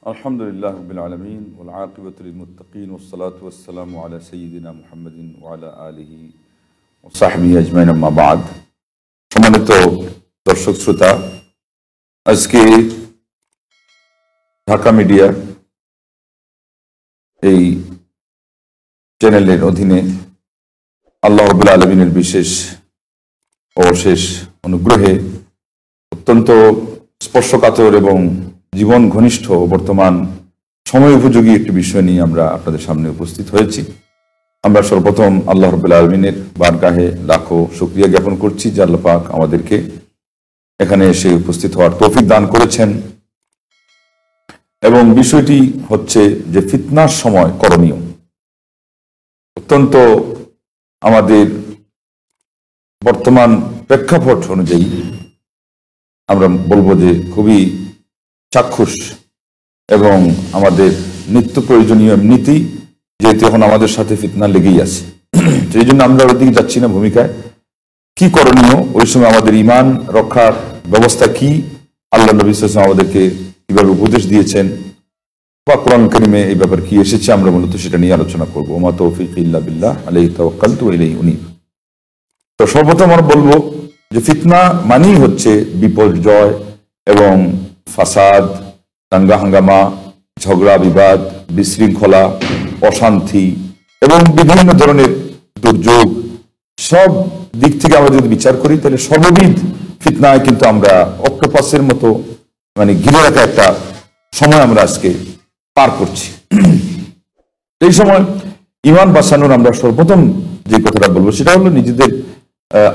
আলহামদুলিল্লাহ রাব্বিল আলামিন ওয়াল আকিবাতু লিল মুত্তাকিন ওয়াস সালাতু ওয়াস সালামু আলা সাইয়্যিদিনা মুহাম্মাদিন ওয়া আলা আলিহি ওয়া সাহবিহি আজমাইন, আম্মা বা'দ। সম্মানিত দর্শক শ্রোতা, আজকে ঢাকা মিডিয়া এই চ্যানেলের অধীনে আল্লাহ রাব্বুল আলামিনের বিশেষ অশেষ অনুগ্রহে অত্যন্ত স্পর্শকাতর এবং জীবন ঘনিষ্ঠ বর্তমান সময় উপযোগী একটি বিষয় নিয়ে আমরা আপনাদের সামনে উপস্থিত হয়েছি। আমরা সর্বপ্রথম আল্লাহ রাব্বুল আলামিনের বারগাহে লাখো শুকরিয়া জ্ঞাপন করছি যে আল্লাহ পাক আমাদেরকে এখানে এসে উপস্থিত হওয়ার তৌফিক দান করেছেন। এবং বিষয়টি হচ্ছে যে ফিতনার সময় করণীয়। অত্যন্ত আমাদের বর্তমান প্রেক্ষাপট অনুযায়ী আমরা বলবো যে খুবই চাক্ষুষ এবং আমাদের নিত্য প্রয়োজনীয় নীতি, যেহেতু এখন আমাদের সাথে ফিতনা লেগেই আছে। সেই জন্য আমরা ওই দিকে যাচ্ছি না। ভূমিকায় কি করণীয়, ওই সময় আমাদের ঈমান রক্ষার ব্যবস্থা কি, আল্লাহ নবী সাল্লাল্লাহু আলাইহি ওয়াসাল্লাম আমাদেরকে কিভাবে উপদেশ দিয়েছেন বা কোরআন কারীমে এই ব্যাপার কি এসেছে, আমরা মূলত সেটা নিয়ে আলোচনা করবো। ওমা তৌফিকি ইল্লা বিল্লাহ আলাইহি তাওয়াক্কালতু ওয়া ইলাইহি উনীব। তো সর্বপ্রথম আমরা বলবো যে ফিতনা মানেই হচ্ছে বিপর্যয় এবং ফাসাদ, দাঙ্গা হাঙ্গামা, ঝগড়া বিবাদ, বিশৃঙ্খলা, অশান্তি এবং বিভিন্ন ধরনের দুর্যোগ। সব দিক থেকে আমরা যদি বিচার করি তাহলে সর্ববিধ ফিতনায় কিন্তু আমরা অক্টোপাসের মতো ঘিরে রাখা একটা সময় আমরা আজকে পার করছি। এই সময় ঈমান বাঁচানোর আমরা সর্বপ্রথম যে কথাটা বলবো সেটা হলো নিজেদের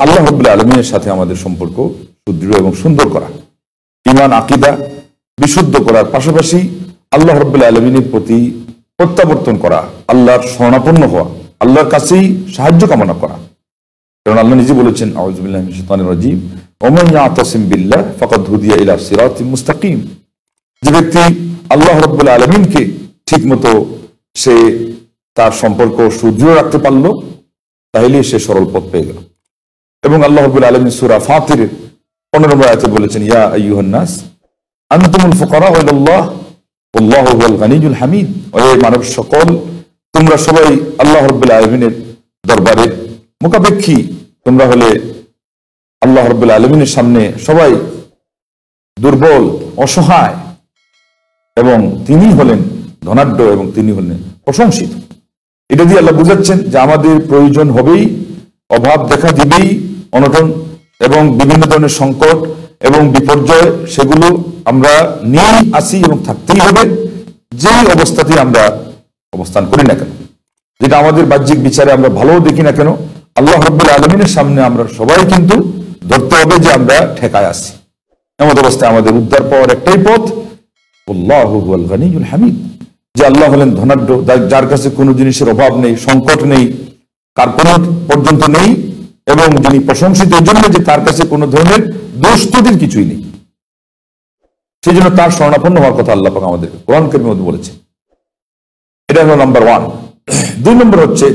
আল্লাহ রাব্বুল আলামিনের সাথে আমাদের সম্পর্ক সুদৃঢ় এবং সুন্দর করা, ঈমান আকীদা বিশুদ্ধ করার পাশাপাশি আল্লাহ রাব্বুল আলামিনের প্রতি প্রত্যাবর্তন করা, আল্লাহর শরণাপন্ন হওয়া, আল্লাহর কাছেই সাহায্য কামনা করা। কারণ আল্লাহ নিজে বলেছেন, আউযু বিল্লাহি মিনাশ শাইতানির রাজীম, ওয়া মান ইয়াতাসিম বিল্লাহ ফাকাদ হুদিয়া ইলা সিরাতিম মুস্তাকিম। যে ব্যক্তি আল্লাহ রাব্বুল আলামিনকে ঠিকমতো সে তার সম্পর্ক সুদৃঢ় রাখতে পারলো, তাহলে সে সরল পথ পেয়ে গেল। এবং আল্লাহ রাব্বুল আলামিন সূরা ফাতিরের 15 নম্বর আয়াতে বলেছেন, ইয়া আইয়ুহান নাস আনতুমুল ফুকারাউ ইলাল্লাহ ওয়াল্লাহু হুয়াল গানিয়্যুল হামিদ। ওহে মানব সকল, তোমরা সবাই আল্লাহ রাব্বুল আলামিনের দরবারে মুখাপেক্ষী, তোমরা হলে আল্লাহ রাব্বুল আলামিনের সামনে সবাই দুর্বল, অসহায়, এবং তিনি হলেন ধনাঢ্য এবং তিনি হলেন প্রশংসিত। এটা দিয়ে আল্লাহ বুঝাচ্ছেন যে আমাদের প্রয়োজন হবেই, অভাব দেখা দিবেই, অনটন এবং বিভিন্ন ধরনের সংকট এবং বিপর্যয়, সেগুলো আমরা নিয়েই আসি এবং থাকতেই হবে, যেই অবস্থাতেই আমরা অবস্থান করি না কেন, যেটা আমাদের বাহ্যিক বিচারে আমরা ভালো দেখি না কেন, আল্লাহ রাব্বুল আলামিনের সামনে আমরা সবাই কিন্তু ধরতে হবে যে আমরা ঠেকায় আছি। এমন অবস্থায় আমাদের উদ্ধার পাওয়ার একটাই পথ, আল্লাহু হুয়াল গানিয়্যুল হামিদ, যে আল্লাহ হলেন ধনাঢ্য, যার কাছে কোনো জিনিসের অভাব নেই, সংকট নেই, কার্পণ্য পর্যন্ত নেই, এবং যিনি প্রশংসিত এই জন্য যে তার কাছে কোনো ধরনের দোষ ত্রুটির কিছুই নেই। সেই জন্য তার শরণাপন্ন হওয়ার কথা আল্লাহ পাক আমাদের কোরআন কারীমের মধ্যে বলেছেন। এটা হলো নাম্বার 1। 2 নম্বর হচ্ছে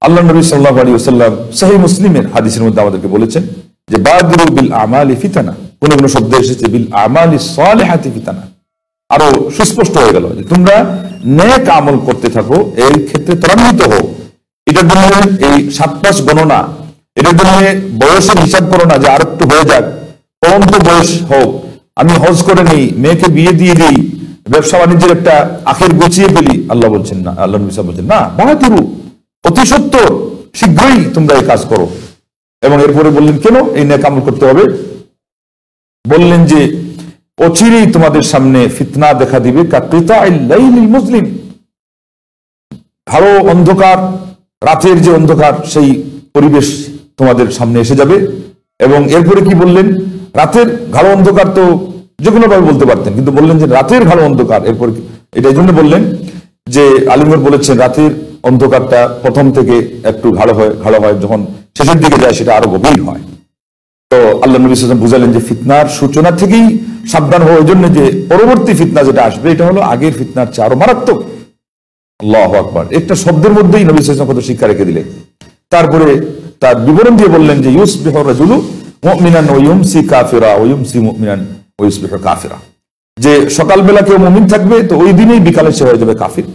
আল্লাহ নবী সাল্লাল্লাহু আলাইহি ওয়াসাল্লাম সহিহ মুসলিমের হাদিসের মধ্যে আমাদেরকে বলেছেন যে বাদিরু বিল আমালি ফিতানা, কোন কোন শব্দ এসেছে বিল আমালি সালিহাতি ফিতানা, আরো সুস্পষ্ট হয়ে গেল যে তোমরা নেক আমল করতে থাকো, এর ক্ষেত্রে ত্বরান্বিত হও। এটার জন্য এই 7 গণনা, এটার জন্য বয়সের হিসাব করো না যে আর একটু হয়ে যাক, পরন্ত বয়স হোক, আমি হজ করে নেই, মেয়েকে বিয়ে দিয়ে দিই, ব্যবসা বাণিজ্যের একটা আখের গুছিয়ে ফেলি। আল্লাহ বলছেন না, আল্লাহ নবী সাল্লাল্লাহু আলাইহি ওয়াসাল্লাম বলছেন না, বাহাদুরু, অতি সত্বর, শীঘ্রই তোমরা এই কাজ করো। এবং এরপরে বললেন কেন এই নেক আমল করতে হবে, বললেন যে অচিরেই তোমাদের সামনে ফিতনা দেখা দিবে কাকিতাইল লাইলিল মুজলিম, গাঢ় অন্ধকার, রাতের যে অন্ধকার, সেই পরিবেশ তোমাদের সামনে এসে যাবে। এবং এরপরে কি বললেন, রাতের গাঢ় অন্ধকার তো যে কোনো ভাবে বলতে পারতেন, কিন্তু বললেন যে রাতের গাঢ় অন্ধকার। এরপর এটা এই জন্য বললেন যে আলিমগণ বলেছেন রাতের অন্ধকারটা প্রথম থেকে একটু গাঢ় হয়, যখন শেষের দিকে যায় সেটা আরো গভীর হয়। তো আল্লাহ নবী সাল্লাল্লাহু আলাইহি ওয়াসাল্লাম বুঝালেন যে ফিতনার সূচনা থেকেই সাবধান হওয়া, ওই জন্য যে পরবর্তী ফিতনা যেটা আসবে এটা হলো আগের ফিতনার চেয়ে আরো মারাত্মক। আল্লাহু আকবার, একটা শব্দের মধ্যেই নবী সাল্লাল্লাহু আলাইহি ওয়াসাল্লাম কত শিক্ষা রেখে দিলেন। তারপরে তার বিবরণ দিয়ে বললেন যে ইউসবিহু রাজুলু মুমিনান ওয়া ইউমসি কাফিরা ওয়া ইউমসি মুমিনান ওয়া ইউসবিহু কাফিরা। যে সকালবেলা কেউ মুমিন থাকবে তো ওই দিনেই বিকালে সে হয়ে যাবে কাফির,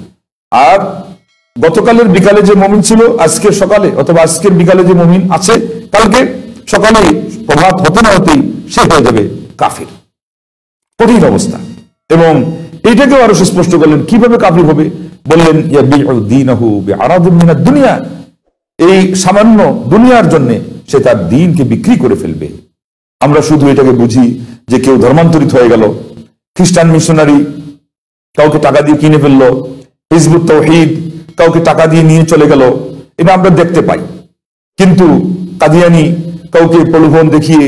আর গতকালের বিকালে যে মুমিন ছিল আজকের সকালে অথবা আজকের বিকালে যে মুমিন আছে কালকে সকালে প্রভাত হতে না হতেই সে হয়ে যাবে কাফির। কঠিন অবস্থা। এবং এইটাকেও আরো সুস্পষ্ট করলেন কিভাবে কাফির হবে, বললেন দুনিয়া, এই সামান্য দুনিয়ার জন্য সে তার দ্বীনকে বিক্রি করে ফেলবে। আমরা শুধু এটাকে বুঝি যে কেউ ধর্মান্তরিত হয়ে গেল, খ্রিস্টান মিশনারি কাউকে টাকা দিয়ে কিনে ফেললো, হিজবুত তাওহীদ কাউকে টাকা দিয়ে নিয়ে চলে গেল, এটা আমরা দেখতে পাই। কিন্তু কাদিয়ানি কাউকে প্রলোভন দেখিয়ে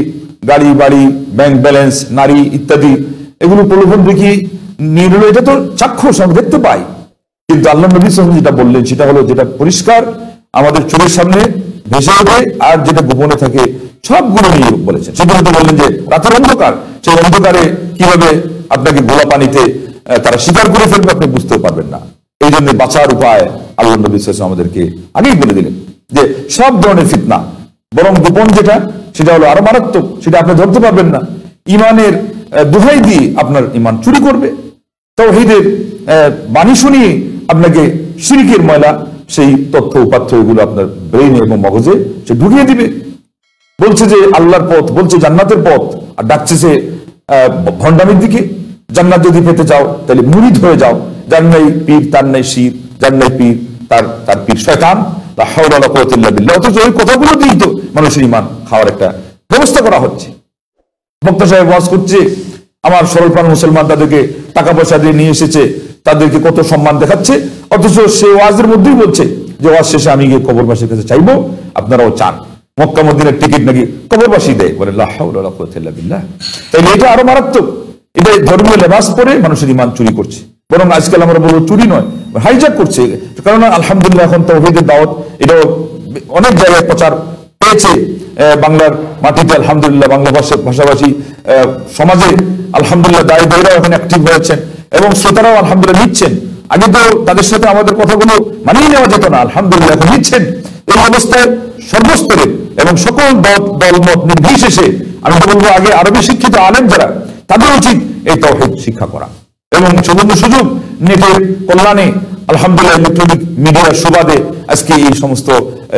গাড়ি বাড়ি ব্যাংক ব্যালেন্স নারী ইত্যাদি এগুলো প্রলোভন দেখিয়ে নিয়ে নিল, এটা তো চাক্ষুষ আমরা দেখতে পাই। কিন্তু আল্লাহ নবী সাল্লাল্লাহু আলাইহি ওয়াসাল্লাম যেটা বললেন সেটা হলো যেটা পরিষ্কার আমাদের চোখের সামনে ভেসে ওঠে, আর যেটা গোপনে থাকে সবগুলো নিয়ে বলেছেন। সেগুলো তো বললেন যে রাতের অন্ধকার, সেই অন্ধকারে কিভাবে আপনাকে গোলা পানিতে তারা শিকার করে ফেলবে আপনি বুঝতেও পারবেন না। এই জন্য বাঁচার উপায় আল্লাহ নবী সাল্লাল্লাহু আলাইহি ওয়াসাল্লাম আমাদেরকে আগেই বলে দিলেন যে সব ধরনের ফিতনা, বরং গোপন যেটা সেটা হলো আরো মারাত্মক, সেটা আপনি ধরতে পারবেন না। ইমানের দোহাই দিয়ে আপনার ইমান চুরি করবে, তাওহীদের বাণী শুনিয়ে আপনাকে শিরকের ময়লা সেই তথ্য উপাত্য এগুলো আপনার ব্রেইনে এবং মগজে সে ঢুকিয়ে দিবে। বলছে যে আল্লাহর পথ, বলছে জান্নাতের পথ, আর ডাকছে সে ভণ্ডামির দিকে। জান্নাত যদি পেতে চাও তাহলে মুরিদ হয়ে যাও, যার নাই পীর তার নাই শির, যার নাই পীর তার পীর শয়তান। লা হাওলা ওয়ালা কুওয়াতা ইল্লা বিল্লাহ। অথচ ওই কথাগুলো দিয়েই তো মানুষের ইমান খাওয়ার একটা ব্যবস্থা করা হচ্ছে। বক্তা সাহেব ওয়াজ করছে, আমার সরলপ্রাণ মুসলমান তাদেরকে টাকা পয়সা দিয়ে নিয়ে এসেছে, তাদেরকে কত সম্মান দেখাচ্ছে, অথচ সে ওয়াজের মধ্যেই বলছে যে ওয়াজ শেষে আমি গিয়ে কবরবাসীর কাছে চাইবো, আপনারাও চান। মক্কা মদিনার টিকিট নাকি কবরবাসী দেয়, বলে লা হাওলা ওয়ালা কুওয়াতা ইল্লা বিল্লাহ। তাইলে এটা আরো মারাত্মক। এটা ধর্মীয় লেবাস পরে মানুষের ইমান চুরি করছে, বরং আজকাল আমরা বলবো চুরি নয়, হাইজ্যাক করছে। কারণ আলহামদুলিল্লাহ এখন তাওহীদের দাওয়াত এটাও অনেক জায়গায় প্রচার পেয়েছে বাংলার মাটিতে। আলহামদুলিল্লাহ বাংলা ভাষাভাষী সমাজে আলহামদুলিল্লাহ দায়ী দায়ীরাও এখন অ্যাক্টিভ হয়েছেন এবং শ্রোতারাও আলহামদুলিল্লাহ নিচ্ছেন। আগে তো তাদের সাথে আমাদের কথাগুলো মানিয়ে নেওয়া যেত না, আলহামদুলিল্লাহ এখন নিচ্ছেন। এই অবস্থায় সর্বস্তরে এবং সকল দলমত নির্বিশেষে আমি তো বলবো আগে আরবি শিক্ষিত আলেম যারা, তাদের উচিত এই তাওহীদ শিক্ষা করা। এবং সুযোগ নেটের কল্যাণে আলহামদুলিল্লাহ ইলেকট্রনিক মিডিয়ার সুবাদে আজকে এই সমস্ত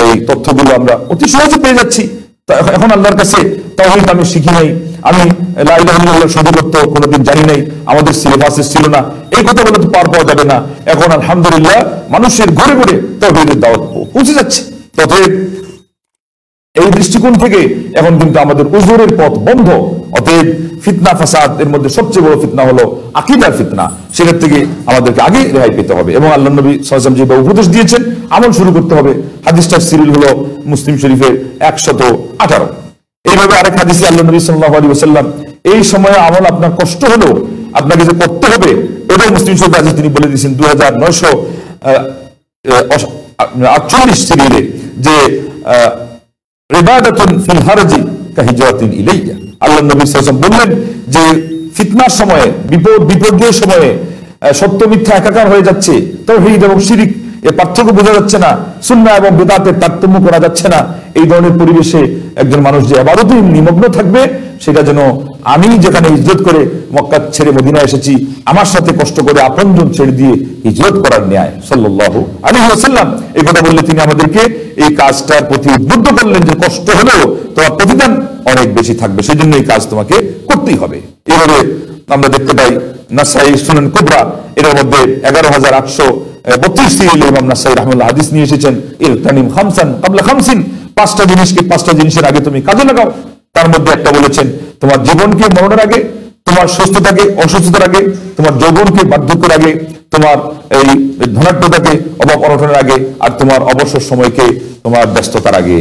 এই তথ্যগুলো আমরা অতি সহজে পেয়ে যাচ্ছি। এখন আল্লাহর কাছে তাওহীদ আমি শিখি নাই, আমি লা ইলাহা ইল্লাল্লাহ শুধু করতে কোনোদিন জানি নাই, আমাদের সিলেবাসে ছিল না, এই কথা বলে তো পার পাওয়া যাবে না। এখন আলহামদুলিল্লাহ মানুষের ঘরে ঘরে তাওহীদের দাওয়াত পৌঁছে যাচ্ছে। অতএব এই দৃষ্টিকোণ থেকে এখন কিন্তু আমাদের উজুরের পথ বন্ধ। অতএব ফিতনা ফাসাদ এর মধ্যে সবচেয়ে বড় ফিতনা হলো আকীদার ফিতনা, সেটার থেকে আমাদেরকে আগে রেহাই পেতে হবে। এবং আল্লাহ নবী সাল্লাল্লাহু আলাইহি ওয়াসাল্লাম যে উপদেশ দিয়েছেন আমল শুরু করতে হবে। হাদিসটার সিরিয়াল হলো মুসলিম শরীফের 118। এইভাবে আরেক হাদিসে আল্লাহ নবী সাল্লাল্লাহু আলাইহি ওয়াসাল্লাম এই সময়ে আমল আপনার কষ্ট হলেও আপনাকে যে করতে হবে এটাও মুসলিম শরীফের হাদিস তিনি বলে দিয়েছেন 2948 সিরিয়ালে যে ইবাদাতুন ফিল হারজি কাহিজাতিন ইলাইয়া। আল্লাহ নবী সাল্লাল্লাহু আলাইহি ওয়াসাল্লাম বললেন যে ফিতনার সময়ে, বিপর্যয়ের সময়ে সত্য মিথ্যা একাকার হয়ে যাচ্ছে, তাওহীদ এবং শিরক এর পার্থক্য বোঝা যাচ্ছে না, সুন্নাহ এবং বিদআতের তারতম্য করা যাচ্ছে না, এই ধরনের পরিবেশে একজন মানুষ যে ইবাদতে নিমগ্ন থাকবে সেটা যেন আমি যেখানে হিজরত করে মক্কা ছেড়ে মদিনা এসেছি আমার সাথে কষ্ট করে আপনজন ছেড়ে দিয়ে হিজরত করার ন্যায় সাল্লাল্লাহু আলাইহি ওয়াসাল্লাম এই কথা বললে তিনি আমাদেরকে এই কাজটার প্রতি উদ্বুদ্ধ করলেন যে কষ্ট হলেও তোমার প্রতিদান অনেক বেশি থাকবে, সেজন্য এই কাজ তোমাকে করতেই হবে। এভাবে আমরা দেখতে পাই নাসাই সুনান কুবরা এর মধ্যে 11832 সিরিয়ালে ইমাম নাসাই রাহমাতুল্লাহ হাদিস নিয়ে এসেছেন, ইলতানিম খামসান ক্বাবলা খামসিন, 5টা জিনিসকে 5টা জিনিসের আগে তুমি কাজে লাগাও। তার মধ্যে একটা বলেছেন তোমার জীবনকে মরণের আগে, তোমার সুস্থতাকে অসুস্থতার আগে, তোমার যৌবনকে বার্ধক্যের আগে, তোমার এই ধনাঢ্যতাকে অভাব অনটনের আগে, আর তোমার অবসর সময়কে তোমার ব্যস্ততার আগে।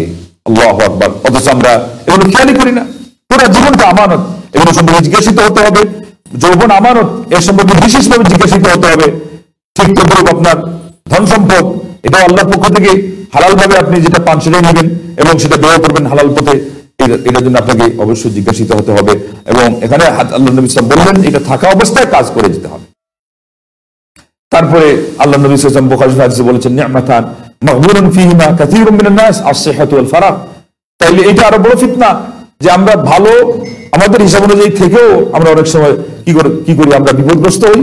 আল্লাহু আকবার। অথচ আমরা এগুলো খেয়ালই করি না। পুরো জীবনটা আমানত, এগুলো সম্পর্কে জিজ্ঞাসিত হতে হবে। যৌবন আমানত, এর সম্পর্কে বিশেষভাবে জিজ্ঞাসিত হতে হবে। ঠিক তদ্রূপ আপনার ধন সম্পদ, এটাও আল্লাহর পক্ষ থেকে হালাল ভাবে আপনি যেটা পান সেটাই নেবেন এবং সেটা ব্যয় করবেন হালাল পথে, এটার জন্য আপনাকে অবশ্যই জিজ্ঞাসিত হতে হবে। এবং এখানে আল্লাহ নবী সাল্লাল্লাহু আলাইহি ওয়াসাল্লাম বললেন এটা থাকা অবস্থায় কাজ করে যেতে হবে। তারপরে আল্লাহ নবী সাল্লাল্লাহু আলাইহি ওয়াসাল্লাম বুখারী হাদিসে বলেছেন নি'মাতান মাগবুরুন ফীহিমা কাসীরুম মিনান নাস আস-সিহহাতু ওয়াল ফারাগ। তাইলে এটা আরো বড় ফিতনা যে আমরা ভালো আমাদের হিসাব অনুযায়ী থেকেও আমরা অনেক সময় কি করি আমরা বিপর্যস্ত হই,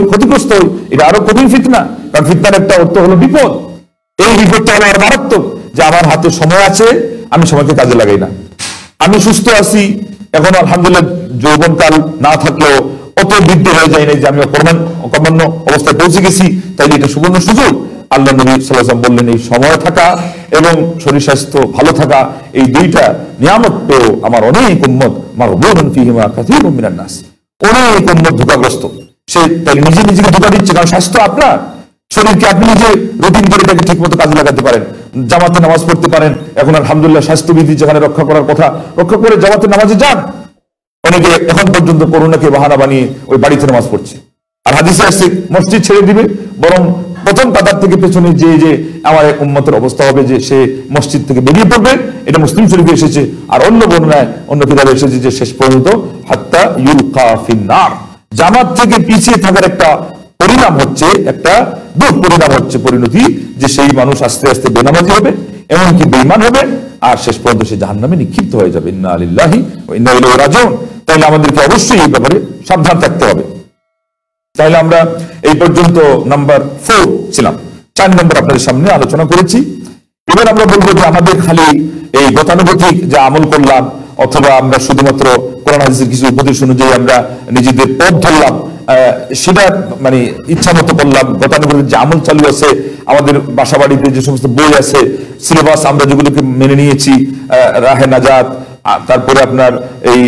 ক্ষতিগ্রস্ত হই। এটা আরো কঠিন ফিতনা, কারণ ফিতনার একটা অর্থ হলো বিপদ। এই বিপদটা হলো আর মারাত্মক, যে আমার হাতে সময় আছে, আমি সময়কে কাজে লাগাই না। আমি সুস্থ আছি, এখন আলহামদুলিল্লাহ যৌবনকাল না থাকলেও অত বৃদ্ধ হয়ে যায় নাই যে আমি অকর্মান্য অবস্থায় পৌঁছে গেছি, তাইলে এটা সুবর্ণ সুযোগ। আল্লাহ নবী সাল্লাল্লাহু আলাইহি ওয়াসাল্লাম বললেন, এই সময় থাকা এবং শরীর স্বাস্থ্য ভালো থাকা, এই দুইটা নিয়ামত পেয়েও আমার অনেক উম্মত মাগবুনুন ফীহিমা কাসীরুম মিনান নাস, অনেক উম্মত ধোঁকাগ্রস্ত। সে তাহলে নিজেকে ধোঁকা দিচ্ছে, কারণ স্বাস্থ্য আপনার, শরীরকে আপনি নিজে রুটিন করে এটাকে ঠিক মতো কাজে লাগাতে পারেন, জামাতে নামাজ পড়তে পারেন। এখন আলহামদুলিল্লাহ স্বাস্থ্যবিধি যেখানে রক্ষা করার কথা রক্ষা করে জামাতে নামাজে যান। অনেকে এখন পর্যন্ত করোনাকে বাহানা বানিয়ে ওই বাড়িতে নামাজ পড়ছে, আর হাদিসে আসছে মসজিদ ছেড়ে দিবে, বরং প্রথম কাতার থেকে পেছনে যে আমার উম্মতের অবস্থা হবে যে সে মসজিদ থেকে বেরিয়ে পড়বে। এটা মুসলিম শরীফে এসেছে, আর অন্য বর্ণনায় অন্য কিতাবে এসেছে যে শেষ পর্যন্ত হাত্তা ইউলকা ফিন্নার, জামাত থেকে পিছিয়ে থাকার একটা পরিণাম হচ্ছে, একটা দুঃপরিণাম হচ্ছে, পরিণতি, যে সেই মানুষ আস্তে আস্তে বেনামাজি হবে, এমনকি বেঈমান হবে, আর শেষ পর্যন্ত সে জাহান্নামে নিক্ষিপ্ত হয়ে যাবে। ইন্না লিল্লাহি ওয়া ইন্না ইলাইহি রাজিউন। তাহলে আমাদেরকে অবশ্যই এই ব্যাপারে সাবধান থাকতে হবে। তাহলে আমরা এই পর্যন্ত নাম্বার 4 ছিলাম, 4 নম্বর আপনাদের সামনে আলোচনা করেছি। এবার আমরা বলবো যে আমাদের খালি এই গতানুগতিক যে আমল করলাম, অথবা আমরা শুধুমাত্র কোরআন হাদিসের কিছু উপদেশ অনুযায়ী আমরা নিজেদের পথ ধরলাম, সেটা মানে ইচ্ছা মতো করলাম, গতানুগতিক যে আমল চালু আছে, আমাদের বাসা বাড়িতে যে সমস্ত বই আছে, সিলেবাস আমরা যেগুলোকে মেনে নিয়েছি, রাহে নাজাত, তারপরে আপনার এই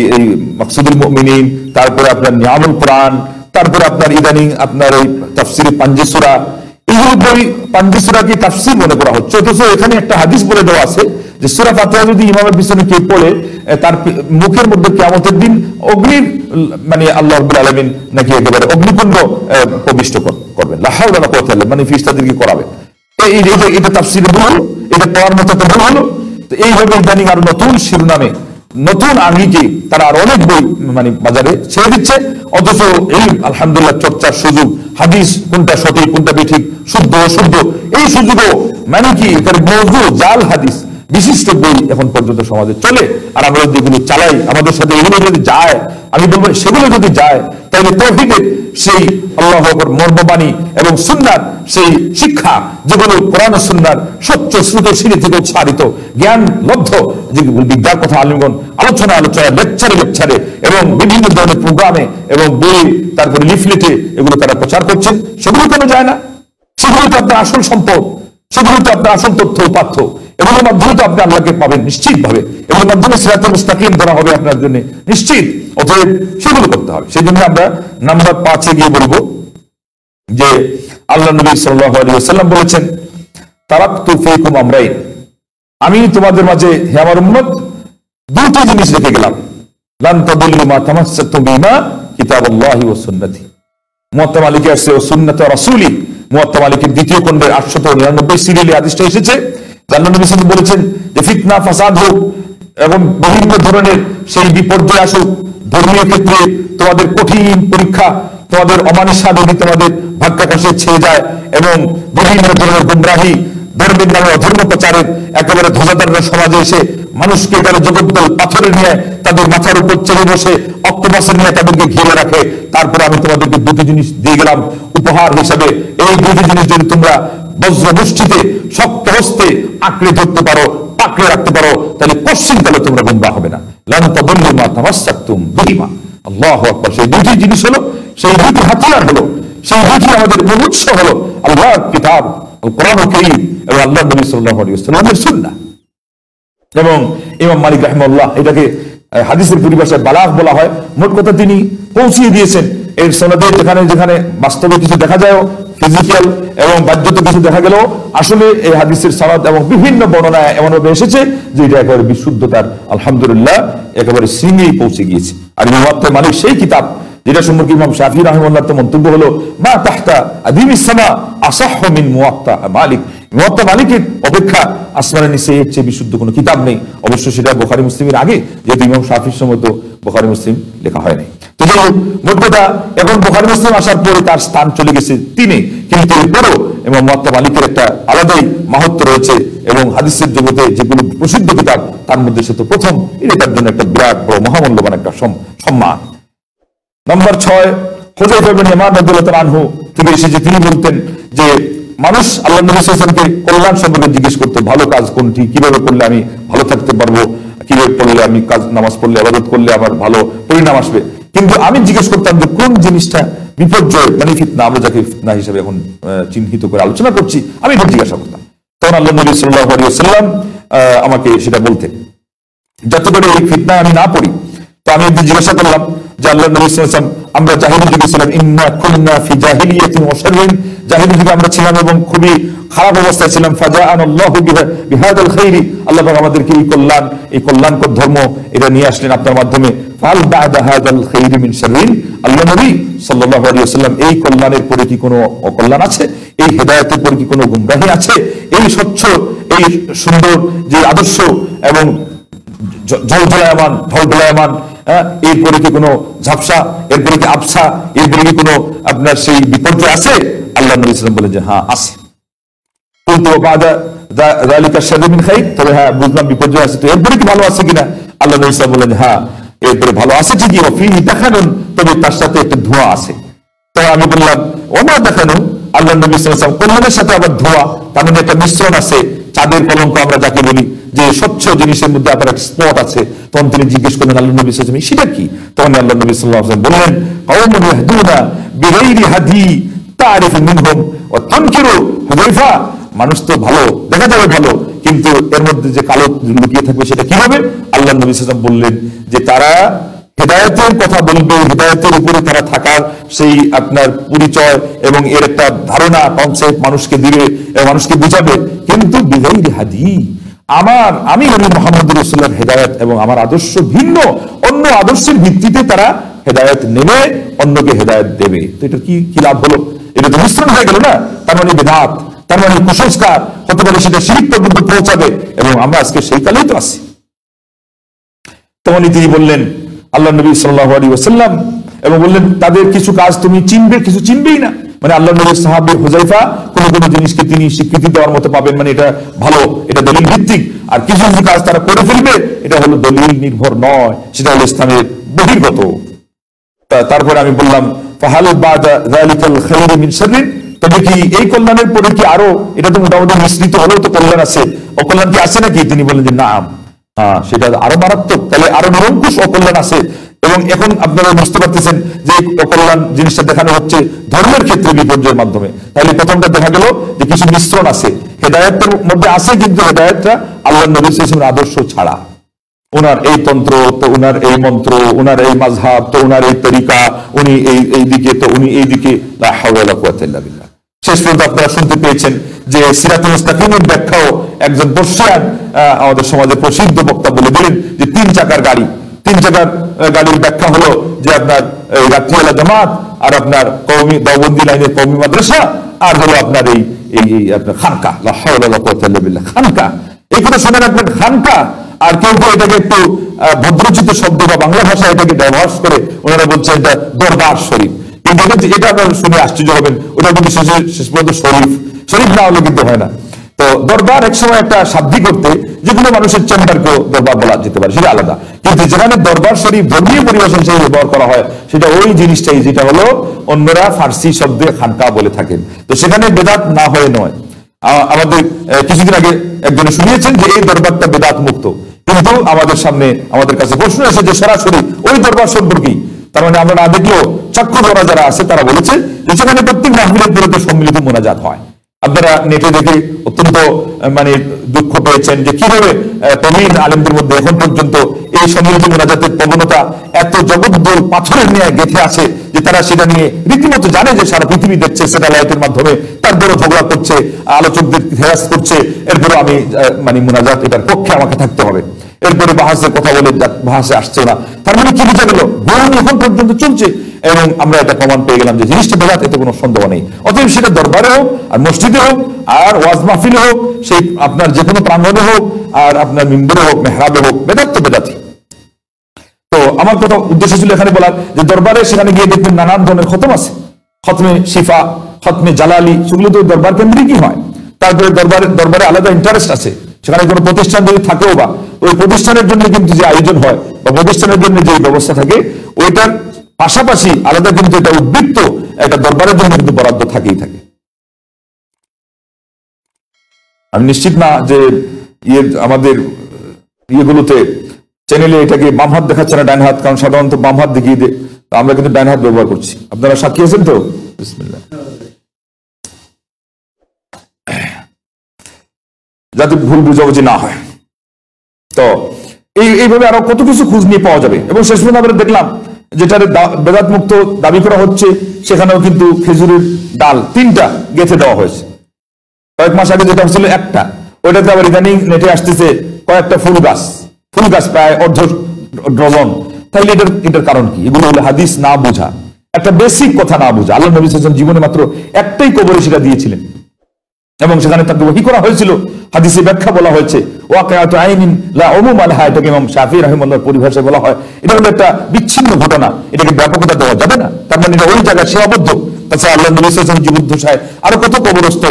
মাকসুদুল মুমিনিন, তারপরে আপনার নিয়ামুল কোরআন, তারপরে আপনার ইদানিং আপনার ওই তাফসিরে পাঞ্জে সূরা, এইগুলো বই পাঞ্জে সূরাকে তাফসির মনে করা হচ্ছে। অথচ এখানে একটা হাদিস বলে দেওয়া আছে যে সূরা ফাতিহা যদি ইমামের পিছনে কেউ পড়ে, তার মুখের মধ্যে কিয়ামতের দিন অগ্নির মানে আল্লাহ রাব্বুল আলামিন নাকি একেবারে অগ্নিকুণ্ড প্রবিষ্ট করবেন, লা হাওলা ওয়ালা কুওয়াতা ইল্লা বিল্লাহ, মানে ফেরেশতাদেরকে করাবেন। এটা তাফসিরে ভুল, এটা পড়ার মতো তো ভুল হলো। তো এইভাবে ইদানিং আরো নতুন শিরোনামে নতুন আঙ্গিকে তারা আর অনেক বই মানে বাজারে ছেড়ে দিচ্ছে। অথচ এই আলহামদুলিল্লাহ চর্চার সুযোগ, হাদিস কোনটা সঠিক কোনটা বেঠিক, শুদ্ধ অশুদ্ধ, এই সুযোগও মানে কি এটার মওযু জাল হাদিস বিশিষ্ট বই এখন পর্যন্ত সমাজে চলে। আর আমরা যেগুলো চালাই, আমাদের সাথে এগুলো যদি যায়, আমি বলবো সেগুলো যদি যায়, তাহলে তাওহীদের সেই আল্লাহু আকবার মর্মবাণী এবং সুন্নাহর সেই শিক্ষা, যেগুলো কোরআন ও সুন্নাহর স্বচ্ছ শ্রুতশিরি থেকে উচ্চারিত জ্ঞান লব্ধ যেগুলো বিদ্যার কথা আলিমগণ আলোচনায় লেকচারে এবং বিভিন্ন ধরনের প্রোগ্রামে এবং বই, তারপরে লিফলেটে এগুলো তারা প্রচার করছেন, সেগুলো কেন যায় না? সেগুলো তো আপনার আসল সম্পদ, সেগুলো তো আপনার আসল তথ্য উপাত্য, এগুলোর মাধ্যমে তো আপনি আল্লাহকে পাবেন নিশ্চিত ভাবে, এগুলোর মাধ্যমে সিরাতুল মুস্তাকিম ধরা হবে আপনার জন্য নিশ্চিত। অতএব সেগুলো করতে হবে। সেই জন্য আমরা নাম্বার 5 গিয়ে বলবো যে আল্লাহ নবী সাল্লাল্লাহু আলাইহি ওয়াসাল্লাম বলেছেন, তারাকতু ফীকুম আমরাইন, আমি তোমাদের মাঝে হে আমার উম্মত দুটো জিনিস রেখে গেলাম, লান তাদুল্লু মা তামাসসাকতুম বিমা কিতাবুল্লাহি ওয়া সুন্নতি। মুয়াত্তা মালিকে আসছে ও সুন্নাত রাসূলি, মুয়াত্তা মালিকের দ্বিতীয় খণ্ডের 899 সিরিয়ালে হাদিসটা এসেছে। আল্লাহ নবী সাল্লাল্লাহু আলাইহি ওয়াসাল্লাম বলেছেন যে ফিতনা ফাসাদ হোক এবং বিভিন্ন ধরনের সেই বিপর্যয় আসুক, ধর্মীয় ক্ষেত্রে তোমাদের কঠিন পরীক্ষা, তোমাদের অমানিসা যদি তোমাদের ভাগ্যাকাশে ছেয়ে যায়, এবং বিভিন্ন ধরনের গুমরাহি, ধর্মের নামে অধর্ম প্রচারের একেবারে ধ্বজাধারণা সমাজে এসে মানুষকে তারা জগদ্দল পাথরে নিয়ে তাদের মাথার উপর চেড়ে বসে অক্টোপাসে নিয়ে তাদেরকে ঘিরে রাখে। তারপরে আমি তোমাদেরকে দুটি জিনিস দিয়ে গেলাম উপহার হিসাবে, এই দুটি জিনিস যদি তোমরা বজ্রমুষ্টিতে শক্ত হস্তে আঁকড়ে ধরতে পারো, পাকড়ে রাখতে পারো, তাহলে পশ্চিমকালে তোমরা গুমরাহ হবে না। লান তাদুল্লু মা তামাসসাকতুম বিহিমা। আল্লাহু আকবার। সেই দুটি জিনিস হলো, সেই দুটি হাতিয়ার হলো, সেই দুটি আমাদের উৎস হলো আল্লাহর কিতাব কোরআন কারীম এবং আল্লাহর নবী সাল্লাল্লাহু আলাইহি ওয়াসাল্লামের সুন্নাহ। এবং ইমাম মালিক রাহিমাহুল্লাহ এটাকে হাদিসের পরিভাষায় বালাগ বলা হয়। মোট কথা তিনি পৌঁছিয়ে দিয়েছেন এর সনদে, যেখানে যেখানে বাস্তবে কিছু দেখা যায়, ফিজিক্যাল এবং বাহ্যত কিছু দেখা গেল, আসলে এই হাদিসের সনদ এবং বিভিন্ন বর্ণনায় এমনভাবে এসেছে যে এটা একেবারে বিশুদ্ধতার আলহামদুলিল্লাহ একেবারে শৃঙ্গেই পৌঁছে গিয়েছে। আর মুওয়াত্তা মালিক সেই কিতাব যেটা সম্পর্কে ইমাম শাফি রাহিমাহুল্লাহ তো মন্তব্য হলো, মা তাহতা আদিমিস সামা আসাহহু মিন মুওয়াত্তা মালিক। মুওয়াত্তা মালিকের অপেক্ষা আসমানের নিচে এর চেয়ে বিশুদ্ধ কোনো কিতাব নেই। অবশ্য সেটা বুখারী মুসলিমের আগে, যেহেতু ইমাম শাফির সময় তো বুখারী মুসলিম লেখা হয় নাই। তো যাই হোক, মোট কথা এখন বুখারী মুসলিম আসার পরে তার স্থান চলে গেছে 3-এ, কিন্তু এরপরও ইমাম মুয়াত্তা মালিকের একটা আলাদাই মাহাত্ম্য রয়েছে, এবং হাদিসের জগতে যেগুলো প্রসিদ্ধ কিতাব তার মধ্যে সে তো প্রথম। এটা তার জন্য একটা বিরাট বড় মহামূল্যবান একটা সম্মান। নম্বর 6, হুযায়ফা ইবনে ইয়ামান রাদিয়াল্লাহু তাআলা আনহু থেকে এসেছে, তিনি বলতেন যে মানুষ আল্লাহ নবী সাল্লাল্লাহু আলাইহি ওয়াসাল্লামকে কল্যাণ সম্পর্কে জিজ্ঞেস করতো, ভালো কাজ কোনটি, কিভাবে করলে আমি ভালো থাকতে পারবো, কিভাবে পড়লে আমি নামাজ পড়লে, ইবাদত করলে আমার ভালো পরিণাম আসবে। কিন্তু আমি জিজ্ঞেস করতাম যে কোন জিনিসটা বিপর্যয়, মানে ফিতনা, আমরা যাকে ফিতনা হিসেবে এখন চিহ্নিত করে আলোচনা করছি, আমি এটা জিজ্ঞাসা করতাম। তখন আল্লাহ নবী সাল্লাল্লাহু আলাইহি ওয়াসাল্লাম আমাকে সেটা বলতেন, যাতে করে এই ফিতনা আমি না পড়ি। তো আমি একদিন জিজ্ঞাসা করলাম যে আল্লাহ নবী সাল্লাল্লাহু আলাইহি ওয়াসাল্লাম, আমরা জাহিলি যুগে ছিলাম, ইন্না কুন্না ফি জাহিলিয়াতিন ওয়া শাররিন, জাহিলি যুগে আমরা ছিলাম এবং খুবই খারাপ অবস্থায় ছিলাম। ফাজাআনাল্লাহু বিহাদাল খাইরি, আল্লাহ পাক আমাদেরকে এই কল্যাণকর ধর্ম এটা নিয়ে আসলেন আপনার মাধ্যমে। ফাল বা'দা হাদাল খাইরি মিন শাররিন, আল্লাহ নবী সাল্লাল্লাহু আলাইহি ওয়াসাল্লাম, এই কল্যাণের পরে কি কোনো অকল্যাণ আছে? এই হেদায়েতের পরে কি কোনো গুমরাহি আছে? এই স্বচ্ছ, এই সুন্দর যে আদর্শ এবং ঢলঢলায়মান, এরপরে কি কোনো ঝাপসা, এরপরে কি আবসা, এরপরে কি কোনো আপনার সেই বিপর্যয় আছে? আল্লাহ নবী সাল্লাল্লাহু আলাইহি ওয়াসাল্লাম বলেন যে হ্যাঁ আছে। কিন্তু বাদা যালিকা শাররুন মিন খাইর, তবে হ্যাঁ বুঝলাম বিপর্যয় আছে, তো এরপরে কি ভালো আছে কিনা? আল্লাহ নবী সাল্লাল্লাহু আলাইহি ওয়াসাল্লাম বলেন হ্যাঁ এরপরে ভালো আছে ঠিকই, ফিহি দাখানুন, তবে তার সাথে একটা ধোঁয়া আছে। তো আমি বললাম ওমা দাখানু, আল্লাহ নবী সাল্লাল্লাহু আলাইহি ওয়াসাল্লাম কল্যাণের সাথে আবার ধোঁয়া, তার মানে একটা মিশ্রণ আছে, চাঁদের কলঙ্ক আমরা যাকে বলি, যে স্বচ্ছ জিনিসের মধ্যে আবার একটা স্পট আছে। তখন তিনি জিজ্ঞেস করলেন আল্লাহ নবী সাল্লাল্লাহু আলাইহি ওয়াসাল্লাম সেটা কি? তখন আল্লাহ নবী সাল্লাল্লাহু আলাইহি ওয়াসাল্লাম বললেন কওমুন ইয়াহদুনা বিগাইরি হাদি তারিফু মিনহুম ওয়া তুনকিরু। হুযায়ফা, মানুষ তো ভালো দেখা যাবে ভালো, কিন্তু এর মধ্যে যে কালো লুকিয়ে থাকবে সেটা কি হবে? আল্লাহ নবী সাল্লাল্লাহু আলাইহি ওয়াসাল্লাম বললেন যে তারা হেদায়েতের কথা বলবে, হেদায়েতের উপরে তারা থাকার সেই আপনার পরিচয় এবং এর একটা ধারণা কনসেপ্ট মানুষকে দিবে এবং মানুষকে বুঝাবে, কিন্তু বিগাইরি হাদি, আমি নবী মুহাম্মদ রাসূলুল্লাহর হেদায়েত এবং আমার আদর্শ ভিন্ন, অন্য আদর্শের ভিত্তিতে তারা হেদায়েত নেবে, অন্যকে হেদায়েত দেবে। তো এটা কি লাভ হলো? এটা তো মিশ্রণ হয়ে গেল না? তার মানে বিদআত, তার মানে কুসংস্কার হতে পারে, সেটা শিরক পর্যন্ত পৌঁছাবে, এবং আমরা আজকে সেই কালেই তো আছি। তখনই তিনি বললেন আল্লাহ নবী সাল্লাল্লাহু আলাইহি ওয়াসাল্লাম, এবং বললেন তাদের কিছু কাজ তুমি চিনবে, কিছু চিনবেই না। মানে আল্লাহ নবীর সাহাবী হুযায়ফা কোন জিনিসকে তিনি স্বীকৃতি দেওয়ার মতো পাবেন, মানে এটা ভালো, এটা দলিল ভিত্তিক, আর কিছু কিছু কাজ তারা করে ফেলবে, এটা হলো দলিল নির্ভর নয়, সেটা হলো ইসলামের বহির্গত। তারপরে আমি বললাম ফাহাল বাদা যালিকাল খাইরি মিন শাররিন, তবে কি এই কল্যাণের পরে কি আরো, এটা তো মোটামুটি মিশ্রিত হলেও তো কল্যাণ আছে, অকল্যাণ কি আছে নাকি? তিনি বললেন যে নাম, হ্যাঁ সেটা আরো মারাত্মক, তাহলে আরো নিরঙ্কুশ অকল্যাণ আছে। এবং এখন আপনারা বুঝতে পারতেছেন যে অকল্যাণ জিনিসটা দেখানো হচ্ছে ধর্মের ক্ষেত্রে বিপর্যয়ের মাধ্যমে। তাহলে প্রথমটা দেখা গেল যে কিছু মিশ্রণ আছে, হেদায়েতের মধ্যে আছে, কিন্তু হেদায়েতটা আল্লাহ নবী সাল্লাল্লাহু আলাইহি ওয়াসাল্লামের আদর্শ ছাড়া, ওনার এই তন্ত্র তো ওনার এই মন্ত্র, ওনার এই মাযহাব তো ওনার এই তরিকা, উনি এই দিকে তো উনি এই দিকে, লা হাওলা ওয়ালা কুওয়াতা ইল্লা বিল্লাহ। শেষ পর্যন্ত আপনারা শুনতে পেয়েছেন যে সিরাতুল মুস্তাকিমের ব্যাখ্যাও একজন বর্ষিয়ান আমাদের সমাজে প্রসিদ্ধ বক্তা বলে দিলেন যে 3 চাকার গাড়ির ব্যাখ্যা হলো যে আপনার রাত্রিবেলা জামাত, আর আপনার কওমি দাওবন্দি লাইনের কওমি মাদ্রাসা, আর হলো আপনার এই আপনার খানকা, লা হাওলা ওয়ালা কুওয়াতা ইল্লা বিল্লাহ, খানকা। এই কথা শুনে রাখবেন, খানকা। আর কেউ এটাকে একটু ভদ্রচিত শব্দ বা বাংলা ভাষায় এটাকে ব্যবহার করে ওনারা বলছেন এটা দরবার শরীফ। এটা আপনারা শুনে আশ্চর্য হবেন, ওটা কিন্তু শেষ পর্যন্ত শরীফ না হলে কিন্তু হয় না। তো দরবার এক সময় একটা শাব্দিক করতে যেগুলো মানুষের চেম্বারকেও দরবার বলা যেতে পারে, সেটা আলাদা, কিন্তু যেখানে দরবার শরীফ ধর্মীয় পরিবেশন হিসেবে ব্যবহার করা হয়, সেটা ওই জিনিসটাই যেটা হলো অন্যরা ফার্সি শব্দে খানকা বলে থাকেন। তো সেখানে বেদাত না হয়ে নয়। আমাদের কিছুদিন আগে একজনে শুনিয়েছেন যে এই দরবারটা বেদাত মুক্ত, কিন্তু আমাদের কাছে প্রশ্ন এসেছে সরাসরি ওই দরবার সম্পর্কেই। তার মানে আমরা না দেখলেও চক্ষু ধরা যারা আছে তারা বলেছে যে সেখানে প্রত্যেক মাহফিলের পরে সম্মিলিত মোনাজাত হয়। আপনারা নেটে দেখে অত্যন্ত মানে দুঃখ পেয়েছেন যে কিভাবে প্রবীণ আলেমদের মধ্যে এখন পর্যন্ত এই সম্মিলিত মোনাজাতের প্রবণতা এত জগদ্দল পাথরের নিয়ে গেঁথে আছে যে তারা সেটা নিয়ে রীতিমতো জানে যে সারা পৃথিবী দেখছে স্যাটেলাইটের মাধ্যমে, তারপরে ঝগড়া করছে, আলোচকদের হেরাস করছে, এরপরে আমি মানে মোনাজাত এটার পক্ষে আমাকে থাকতে হবে, এরপরে বাহাসের কথা বলে বাহাসে আসছে না। তার মানে কি বোঝা গেল? বরং এখন পর্যন্ত চলছে, এবং আমরা এটা প্রমাণ পেয়ে গেলাম যে জিনিসটা বেদাত, এতে কোনো সন্দেহ নেই। অতএব সেটা দরবারে হোক, আর মসজিদে হোক, আর ওয়াজ মাহফিলে হোক, সেই আপনার যে কোনো প্রাঙ্গণে হোক, আর আপনার মিম্বরে হোক, মেহরাবে হোক, বেদাত তো বেদাতই। তো আমার কথা উদ্দেশ্য ছিল এখানে বলার যে দরবারে সেখানে গিয়ে দেখবেন নানান ধরনের খতম আছে, খতমে শিফা, খতমে জালালি, সেগুলো তো দরবার কেন্দ্রিকই হয়। তারপরে দরবারে আলাদা ইন্টারেস্ট আছে, সেখানে কোনো প্রতিষ্ঠান যদি থাকেও বা ওই প্রতিষ্ঠানের জন্য কিন্তু যে আয়োজন হয় বা প্রতিষ্ঠানের জন্য যে ব্যবস্থা থাকে ওইটার পাশাপাশি আলাদা কিন্তু এটা উদ্বৃত্ত একটা দরবারের জন্য কিন্তু বরাদ্দ থাকেই থাকে। আমি নিশ্চিত না যে আমাদের ইয়েগুলোতে চ্যানেলে এটাকে বাম হাত দেখাচ্ছে না ডান হাত, কারণ সাধারণত বাম হাত দেখিয়ে দেয়, আমরা কিন্তু ডান হাত ব্যবহার করছি। আপনারা সাক্ষী আছেন তো? বিসমিল্লাহ। যাতে ভুল বুঝাবুঝি না হয়। তো এইভাবে আরো কত কিছু খোঁজ নিয়ে পাওয়া যাবে। এবং শেষ পর্যন্ত আমরা দেখলাম যেটার বেদাত মুক্ত দাবি করা হচ্ছে সেখানেও কিন্তু খেজুরের ডাল 3টা গেঁথে দেওয়া হয়েছে। কয়েক মাস আগে যেটা হচ্ছিল একটা, ওইটাতে আবার ইদানিং নেটে আসতেছে কয়েকটা ফুল গাছ প্রায় অর্ধ ডজন। তাইলে এটার কারণ কি? এগুলো হলো হাদিস না বোঝা, একটা বেসিক কথা না বোঝা। আল্লাহ নবী সাল্লাল্লাহু আলাইহি ওয়াসাল্লাম জীবনে মাত্র একটাই কবরে সেটা দিয়েছিলেন এবং সেখানে তাকে ওহী করা হয়েছিল। হাদিসে ব্যাখ্যা বলা হয়েছে ওয়াকিআতু আইনিন লা উমুম আলাহা, এটাকে ইমাম শাফিঈ রাহিমাহুল্লাহর পরিভাষায় বলা হয় এটা হলো একটা বিচ্ছিন্ন ঘটনা, এটাকে ব্যাপকতা দেওয়া যাবে না। তার মানে এটা ওই জায়গায় সীমাবদ্ধ। তাছাড়া আল্লাহ নবী সাল্লাল্লাহু আলাইহি ওয়াসাল্লাম জীবদ্দশায় আরো কত কবরস্থ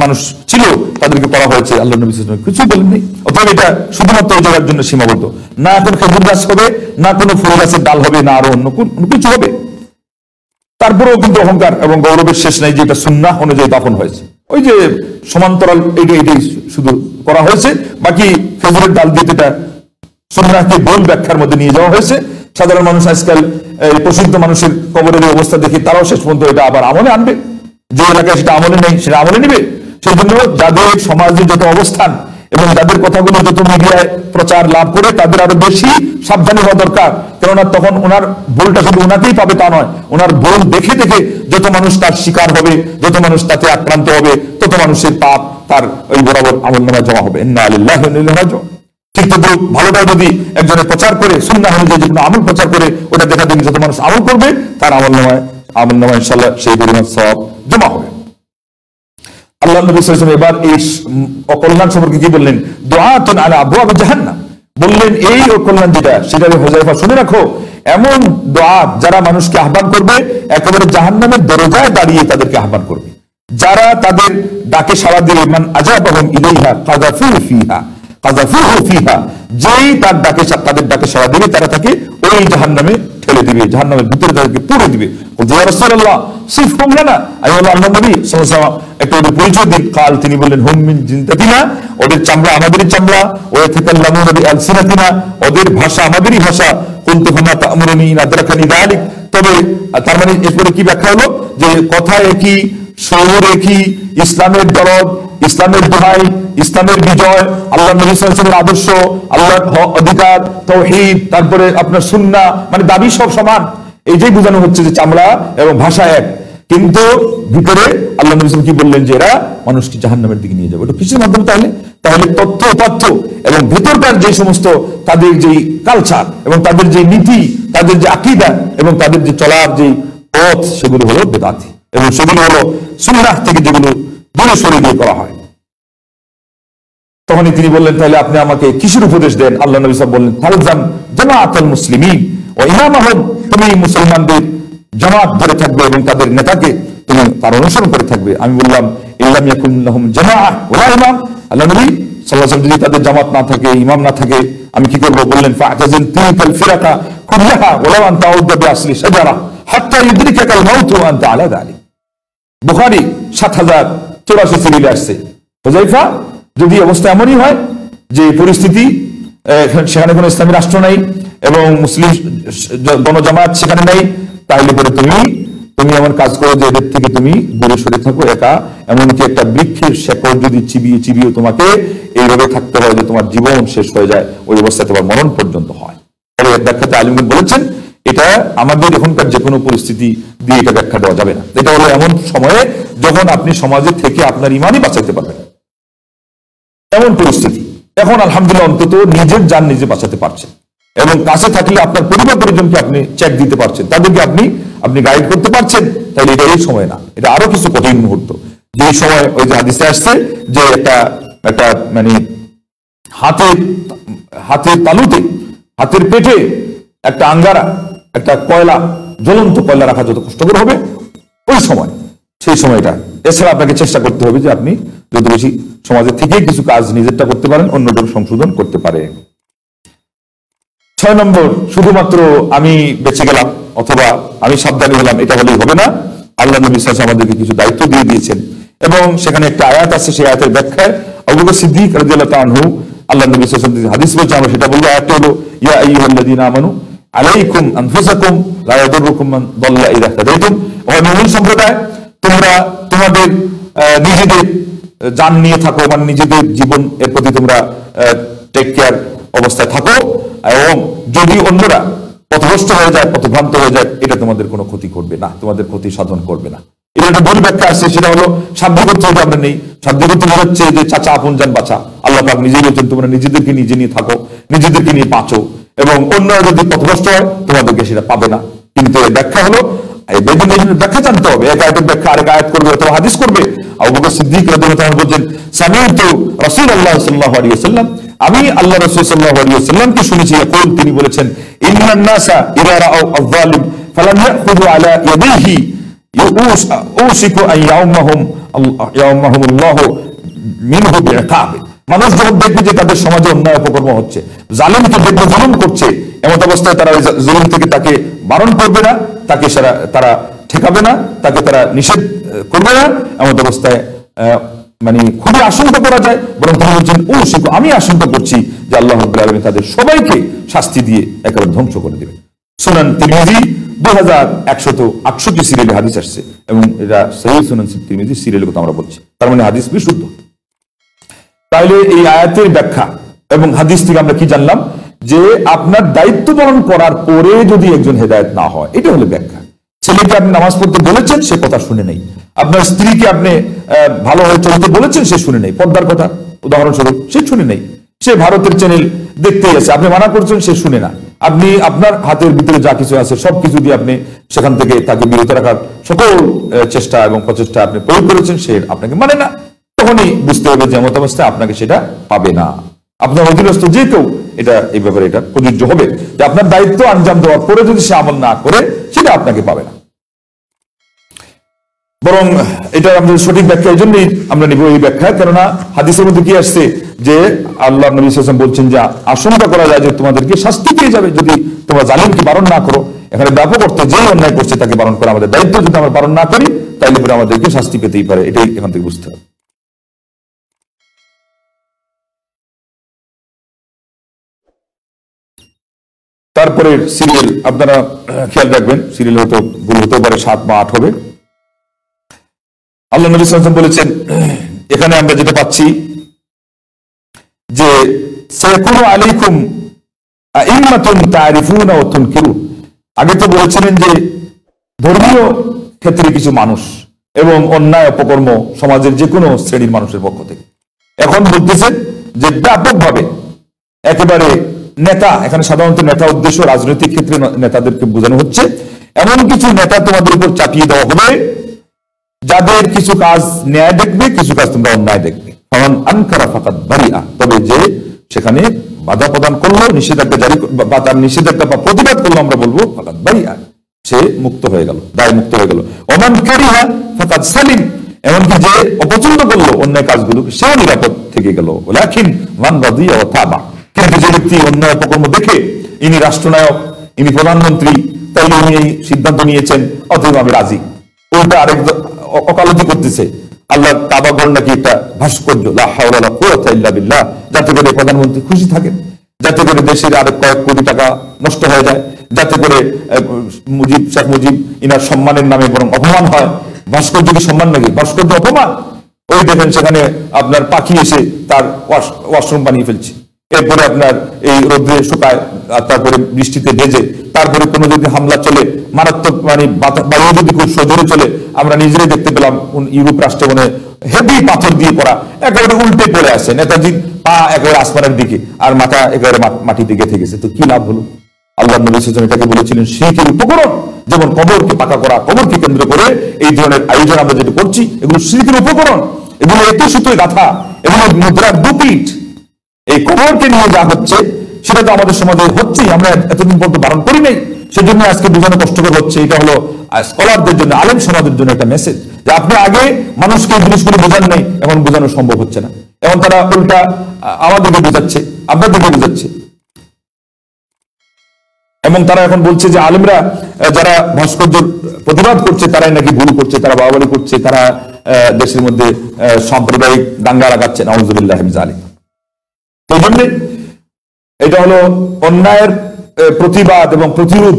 মানুষ ছিল, তাদেরকে করা হয়েছে, আল্লাহ নবী সাল্লাল্লাহু আলাইহি ওয়াসাল্লাম কিছু বলেননি। অতএব এটা শুধুমাত্র ওই জায়গার জন্য সীমাবদ্ধ না। এখন খেজুর গাছ হবে না, কোনো ফুল গাছের ডাল হবে না, আরো অন্য কোনো কিছু হবে। তারপরেও কিন্তু অহংকার এবং গৌরবের শেষ নাই যে এটা সুন্নাহ অনুযায়ী দাফন হয়েছে। ওই যে সমান্তরাল এটাই শুধু করা হয়েছে, বাকি খেজুরের ডাল দিয়ে এটা সুন্নাহকে ভুল ব্যাখ্যার মধ্যে নিয়ে যাওয়া হয়েছে। সাধারণ মানুষ আজকাল প্রসিদ্ধ মানুষের কবরের অবস্থা দেখে তারাও শেষ পর্যন্ত এটা আবার আমলে আনবে, যে এলাকায় সেটা আমলে নেই সেটা আমলে নিবে। সেই জন্য যাদের সমাজে যত অবস্থান এবং যাদের কথাগুলো যত মিডিয়ায় প্রচার লাভ করে তাদের আরো বেশি সাবধানী হওয়া দরকার। কেননা তখন ওনার ভুলটা শুধু ওনাকেই পাবে তা নয়, ওনার ভুল দেখে দেখে যত মানুষ তার শিকার হবে, যত মানুষ তাতে আক্রান্ত হবে, তত মানুষের পাপ তার ওই বরাবর আমলনামায় জমা হবে। ইন্না লিল্লাহি ওয়া ইন্না ইলাইহি রাজিউন। ঠিক তদ্রুপ ভালোটা যদি একজনের প্রচার করে, সুন্নাহ অনুযায়ী যেকোনো আমল প্রচার করে, ওটা দেখা দেখি যত মানুষ আমল করবে তার আমলনামায় ইনশাআল্লাহ সেই পরিমাণ সওয়াব জমা হবে। আল্লাহ নবী সাল্লাল্লাহু আলাইহি ওয়াসাল্লাম এবার এই অকল্যাণ সম্পর্কে কি বললেন? দুআতুন আলা আবওয়াব জাহান্নাম। বললেন এই অকল্যাণ যেটা, সেটা হুযায়ফা শুনে রাখো, এমন দোয়া যারা মানুষকে আহ্বান করবে একেবারে জাহান্নামের দরজায় দাঁড়িয়ে তাদেরকে আহ্বান করবে। যারা তাদের ডাকে সাড়া দিবে, মান আজাবাহুম ইলাইহা কাযাফুহু ফিহা, যেই তাদের ডাকে সাড়া দিবে তারা তাকে ওই জাহান্নামে ঠেলে দিবে, জাহান্নামের ভিতরে তাদেরকে পুরে দিবে। ইয়া রাসূলুল্লাহ সিফহুম লানা, আল্লাহ নবী সাল্লাল্লাহু আলাইহি ওয়াসাল্লাম একটু ওদের পরিচয় দিন। কাল, তিনি বললেন হুম মিন জিনদাতিনা, ওদের চামড়া আমাদেরই চামড়া, ওয়া ইয়াতাকাল্লামুনা বিআলসিনাতিনা, ওদের ভাষা আমাদেরই ভাষা। কুনতু ফামা তা'মুরুনি ইন আদরাকানি যালিক। তবে তার মানে এরপরে কি ব্যাখ্যা হলো যে কথা একই, শহর একই, ইসলামের দরদ, ইসলামের দোহাই, ইসলামের বিজয়, আল্লাহ নবী সাল্লাল্লাহু আলাইহি ওয়াসাল্লামের আদর্শ, আল্লাহর অধিকার, তাওহীদ, তারপরে আপনার সুন্নাহ, মানে দাবি সব সমান। এইটাই বোঝানো হচ্ছে যে চামড়া এবং ভাষা এক, কিন্তু ভিতরে আল্লাহ নবী সাল্লাল্লাহু আলাইহি ওয়াসাল্লাম কি বললেন যে এরা মানুষকে জাহান্নামের দিকে নিয়ে যাবে। এটা কিসের মাধ্যমে? তাহলে তথ্য এবং ভেতরকার যে সমস্ত তাদের যে কালচার এবং তাদের যে নীতি, তাদের যে আকীদা এবং তাদের যে চলার যে পথ, সেগুলো হলো বেদাতি এবং সেগুলো হলো সুন্নাহ থেকে যেগুলো দূরে সরে দিয়ে করা হয়। তখনই তিনি বললেন তাহলে আপনি আমাকে কিসের উপদেশ দেন? আল্লাহ নবী সাল্লাল্লাহু আলাইহি ওয়াসাল্লাম বললেন ফালজাম জামাআতুল মুসলিমিন ওয়া ইমামাহুম, তুমি মুসলমানদের জামাত ধরে থাকবে এবং তাদের নেতাকে তুমি তার অনুসরণ করে থাকবে। আমি বললাম ইল্লাম ইয়াকুন লাহুম জামাআহ ওয়া ইমাম, আল্লাহ নবী সাল্লাল্লাহু আলাইহি ওয়াসাল্লাম যদি তাদের জামাত না থাকে, ইমাম না থাকে, আমি কি করব? বললেন ফা'তাজিল তিলকাল ফিরাকা কুল্লাহা ওয়ালাউ আন তাউদ্দা বিআসলি শাজারা হাত্তা ইউদরিকাল মাউত ওয়া আনতা আলা যালিক। বুখারী ৭০৮৪ সিরিয়ালে আসছে। হুযায়ফা, যদি অবস্থা এমনই হয় যে পরিস্থিতি সেখানে কোনো ইসলামী রাষ্ট্র নাই এবং মুসলিম গণজামাত সেখানে নাই, তাহলে পরে তুমি এমন কাজ করো যে এদের থেকে তুমি দূরে সরে থাকো, একা, এমনকি একটা বৃক্ষের শেকড় যদি চিবিয়ে তোমাকে এইভাবে থাকতে হয় যে তোমার জীবন শেষ হয়ে যায়, ওই অবস্থায় তোমার মরণ পর্যন্ত হয়। তবে এর ব্যাখ্যাতে আলিমগণ বলেছেন এটা আমাদের এখনকার যে কোনো পরিস্থিতি দিয়ে এটা ব্যাখ্যা দেওয়া যাবে না। এটা হলো এমন সময়ে যখন আপনি সমাজে থেকে আপনার ইমানই বাঁচাতে পারবেন, এমন পরিস্থিতি। এখন আলহামদুলিল্লাহ অন্তত নিজের জান নিজে বাঁচাতে পারছেন এবং কাছে থাকলে আপনার পরিবার পরিজনকে আপনি চেক দিতে পারছেন, তাদেরকে আপনি গাইড করতে পারছেন। তাহলে এটা এই সময় না, এটা আরো কিছু কঠিন মুহূর্ত। যে সময় ওই যে হাদিসে আসছে যে একটা মানে হাতের তালুতে, হাতের পেটে একটা আঙ্গারা, একটা কয়লা, জ্বলন্ত কয়লা রাখা যত কষ্টকর হবে ওই সময়, সেই সময়টা। এছাড়া আপনাকে চেষ্টা করতে হবে যে আপনি যত বেশি সমাজের থেকে কিছু কাজ নিজেরটা করতে পারেন, অন্যদের সংশোধন করতে পারে। 6 নম্বর, শুধুমাত্র আমি বেঁচে গেলাম অথবা আমি সাবধানী হলাম এটা হলেই হবে না। আল্লাহ নবী সাল্লাল্লাহু আলাইহি ওয়াসাল্লাম আমাদেরকে কিছু দায়িত্ব দিয়ে দিয়েছেন এবং সেখানে একটা আয়াত আছে, সেই আয়াতের ব্যাখ্যায় আবু বকর সিদ্দিক রাদিয়াল্লাহু তাআলা আনহু আল্লাহ নবী সাল্লাল্লাহু আলাইহি ওয়াসাল্লাম হাদিস বলছে, আমরা সেটা বলবো। আয়াতটা হলো ইয়া আইয়ুহাল্লাযীনা আমানু আলাইকুম আনফুসাকুম লা ইয়াদুররুকুম মান দাল্লা ইযা তাদাইতুম। ও মুমিন সম্প্রদায়, তোমরা তোমাদের নিজেদের জান নিয়ে থাকো, মানে নিজেদের জীবন এর প্রতি তোমরা টেক কেয়ার অবস্থায় থাকো, এবং যদি অন্যরা পথভ্রষ্ট হয়ে যায়, পথভ্রান্ত হয়ে যায়, এটা তোমাদের কোনো ক্ষতি করবে না, তোমাদের ক্ষতি সাধন করবে না। এটা একটা ভুল ব্যাখ্যা আছে, সেটা হলো সাধ্যগত যদি আমরা নেই, সাধ্যগত হচ্ছে যে চাচা আপন জান বাঁচা। আল্লাহ পাক নিজেই বলছেন তোমরা নিজেদেরকে নিজে নিয়ে থাকো, নিজেদেরকে নিয়ে বাঁচো, এবং অন্যরা যদি পথভ্রষ্ট হয় তোমাদেরকে সেটা পাবে না। কিন্তু এই ব্যাখ্যা হলো, এই ব্যাখ্যা জানতে হবে, এক আয়াতের ব্যাখ্যা আরেক আয়াত করবে অথবা হাদিস করবে। আবু বকর সিদ্দিক রাদিয়াল্লাহু তাআলা বলেন, সামি'তু রাসূলুল্লাহ সাল্লাল্লাহু আলাইহি ওয়াসাল্লাম, আমি আল্লাহ রাসূল সাল্লাল্লাহু আলাইহি ওয়াসাল্লামকে শুনেছি, ইয়াকুল, তিনি বলেছেন, ইন্নান নাসা ইযা রাআউ আয-যালিম ফালাম ইয়াখুযু আলা ইয়াদিহি ইউশিকু আন ইয়াউমাহুমুল্লাহু মিনহু বিইকাব। মানুষ যখন দেখবে যে তাদের সমাজে অন্যায় অপকর্ম হচ্ছে, জালিমকে দেখবে জুলুম করছে, এমন অবস্থায় তারা ওই জুলুম থেকে তাকে বারণ করবে না, তাকে তারা ঠেকাবে না, তাকে তারা নিষেধ করবে না। এমন অবস্থায় মানে খুবই আশঙ্কা করা যায়, বরং তিনি বলছেন আমি আশঙ্কা করছি যে আল্লাহ রাব্বুল আলামিন তাদের সবাইকে শাস্তি দিয়ে একেবারে ধ্বংস করে দেবে। সুনান তিরমিজি 2168 সিরিয়ালে হাদিস আসছে, এবং এটা সহিহ সুনান তিরমিজি সিরিয়ালের কথা আমরা বলছি, তার মানে হাদিস বিশুদ্ধ। তাহলে এই আয়াতের ব্যাখ্যা এবং হাদিস থেকে আমরা কি জানলাম, যে আপনার দায়িত্ব পালন করার পরে যদি একজন হেদায়েত না হয়, এটা হলো ব্যাখ্যা। ছেলেকে আপনি নামাজ পড়তে বলেছেন, সে কথা শুনে নেই। আপনার স্ত্রীকে আপনি ভালোভাবে চলতে বলেছেন, সে শুনে নেই। পর্দার কথা উদাহরণস্বরূপ, সে শুনে নেই, সে ভারতের চ্যানেল দেখতেই আছে, আপনি মানা করছেন, সে শুনে না। আপনি আপনার হাতের ভিতরে যা কিছু আছে সবকিছু দিয়ে আপনি সেখান থেকে তাকে বিরত রাখার সকল চেষ্টা এবং প্রচেষ্টা আপনি প্রয়োগ করেছেন, সে আপনাকে মানে না। তখনই বুঝতে হবে যে এমত অবস্থায় আপনাকে সেটা পাবে না। আপনার অধীনস্থ যে কেউ এটা এই ব্যাপারে এটা প্রযোজ্য হবে যে আপনার দায়িত্ব আঞ্জাম দেওয়ার পরে যদি সে আমল না করে, সেটা আপনাকে পাবে না। বরং এটা আমাদের সঠিক ব্যাখ্যা এই জন্যই আমরা নিব এই ব্যাখ্যা, কেননা হাদিসের মধ্যে কি আসছে যে আল্লাহ নবী সাল্লাল্লাহু আলাইহি ওয়াসাল্লাম বলছেন যে আশঙ্কা করা যায় যে তোমাদেরকে শাস্তি পেয়ে যাবে যদি তোমরা জালিমকে বারণ না করো। এখানে ব্যাপক অর্থে যে অন্যায় করছে তাকে বারণ করা আমাদের দায়িত্ব, যদি আমরা বারণ না করি তাইলে পরে আমাদেরকে শাস্তি পেতেই পারে, এটাই এখান থেকে বুঝতে হবে। তারপরের সিরিয়াল আপনারা খেয়াল রাখবেন, সিরিয়াল হয়তো ভুল হতে পারে, 7 বা 8 হবে। আল্লাহ নবী সাল্লাল্লাহু আলাইহি ওয়াসাল্লাম বলেছেন, এখানে আমরা যেটা পাচ্ছি যে সায়াকুনু আলাইকুম আইম্মাতুন তারিফুনা ওয়া তুনকিরুন। আগে তো বলেছিলেন যে ধর্মীয় ক্ষেত্রে কিছু মানুষ এবং অন্যায় অপকর্ম সমাজের যে কোনো শ্রেণীর মানুষের পক্ষ থেকে। এখন বলতেছেন যে ব্যাপকভাবে একেবারে নেতা, এখানে সাধারণত নেতা উদ্দেশ্য রাজনৈতিক ক্ষেত্রে নেতাদেরকে বোঝানো হচ্ছে, এমন কিছু নেতা তোমাদের উপর চাপিয়ে দেওয়া হবে যাদের কিছু কাজ ন্যায় দেখবে, কিছু কাজ তোমরা অন্যায় দেখবে। কারণ আনকারা ফাকাদ বারিআ, তবে যে সেখানে বাধা প্রদান করলো, নিষেধাজ্ঞা জারি বা তার নিষেধাজ্ঞা বা প্রতিবাদ করলো, আমরা বলবো ফাকাদ বারিআ, সে মুক্ত হয়ে গেল, দায় মুক্ত হয়ে গেল। ওমান কারিহা ফাকাদ সালিম, এমনকি যে অপছন্দ করলো অন্যায় কাজগুলোকে, সেও নিরাপদ থেকে গেল। ওয়ালাকিন মান রাদিয়া ওয়া তাবা, কিন্তু যে ব্যক্তি অন্যায় অপকর্ম দেখে, ইনি রাষ্ট্রনায়ক, ইনি প্রধানমন্ত্রী, তাইলে উনি এই সিদ্ধান্ত নিয়েছেন, অতএব আমি রাজি, ওটা আরেক ওকালতি করতেছে। আল্লাহ কাবা ঘর নাকি একটা ভাস্কর্য, লা হাওলা ওয়ালা কুওয়াতা ইল্লা বিল্লাহ, যাতে করে প্রধানমন্ত্রী খুশি থাকেন, যাতে করে দেশের আরেক কয়েক কোটি টাকা নষ্ট হয়ে যায়, যাতে করে শেখ মুজিব ইনার সম্মানের নামে বরং অপমান হয়। ভাস্কর্য কি সম্মান নাকি? ভাস্কর্য অপমান। ওই দেখেন সেখানে আপনার পাখি এসে তার ওয়াশরুম বানিয়ে ফেলছে, এরপরে আপনার এই রোদ্রে শুকায়, তারপরে বৃষ্টিতে ভেজে, তারপরে কোনো যদি হামলা চলে, মারাত্মক মানে বায়ু যদি খুব সজোরে চলে, আমরা নিজেরাই দেখতে পেলাম ইউরোপ রাষ্ট্রে মানে হেভি পাথর দিয়ে করা, একেবারে উল্টে পড়ে আসে, নেতাজির পা একেবারে আসমানের দিকে আর মাথা একেবারে মাটিতে গেঁথে গেছে। তো কি লাভ হলো? আল্লাহ নবী সাল্লাল্লাহু আলাইহি ওয়াসাল্লাম এটাকে বলেছিলেন শিরকের উপকরণ। যেমন কবরকে পাকা করা, কবরকে কেন্দ্র করে এই ধরনের আয়োজন আমরা যেটা করছি, এগুলো শিরকের উপকরণ, এগুলো এত সুতোয় গাথা, এগুলো মুদ্রার দুপিঠ। এই কবরকে নিয়ে যা হচ্ছে সেটা তো আমাদের সমাজে হচ্ছেই, আমরা এতদিন পর্যন্ত বারণ করি নাই, সেজন্য আজকে বোঝানো কষ্টকর হচ্ছে। এটা হলো স্কলারদের জন্য, আলেম সমাজের জন্য একটা মেসেজ যে আপনি আগে মানুষকে এই জিনিসগুলো বোঝান নাই, এখন বোঝানো সম্ভব হচ্ছে না। এখন তারা উল্টা আমাদেরকে বোঝাচ্ছে, আপনাদেরকে বোঝাচ্ছে। এবং তারা এখন বলছে যে আলেমরা যারা ভাস্কর্যের প্রতিবাদ করছে তারাই নাকি ভুল করছে, তারা বাড়াবাড়ি করছে, তারা দেশের মধ্যে সাম্প্রদায়িক দাঙ্গা লাগাচ্ছে। নাউযুবিল্লাহি মিন যালিক। তো এই জন্য এটা হলো অন্যায়ের প্রতিবাদ এবং প্রতিরোধ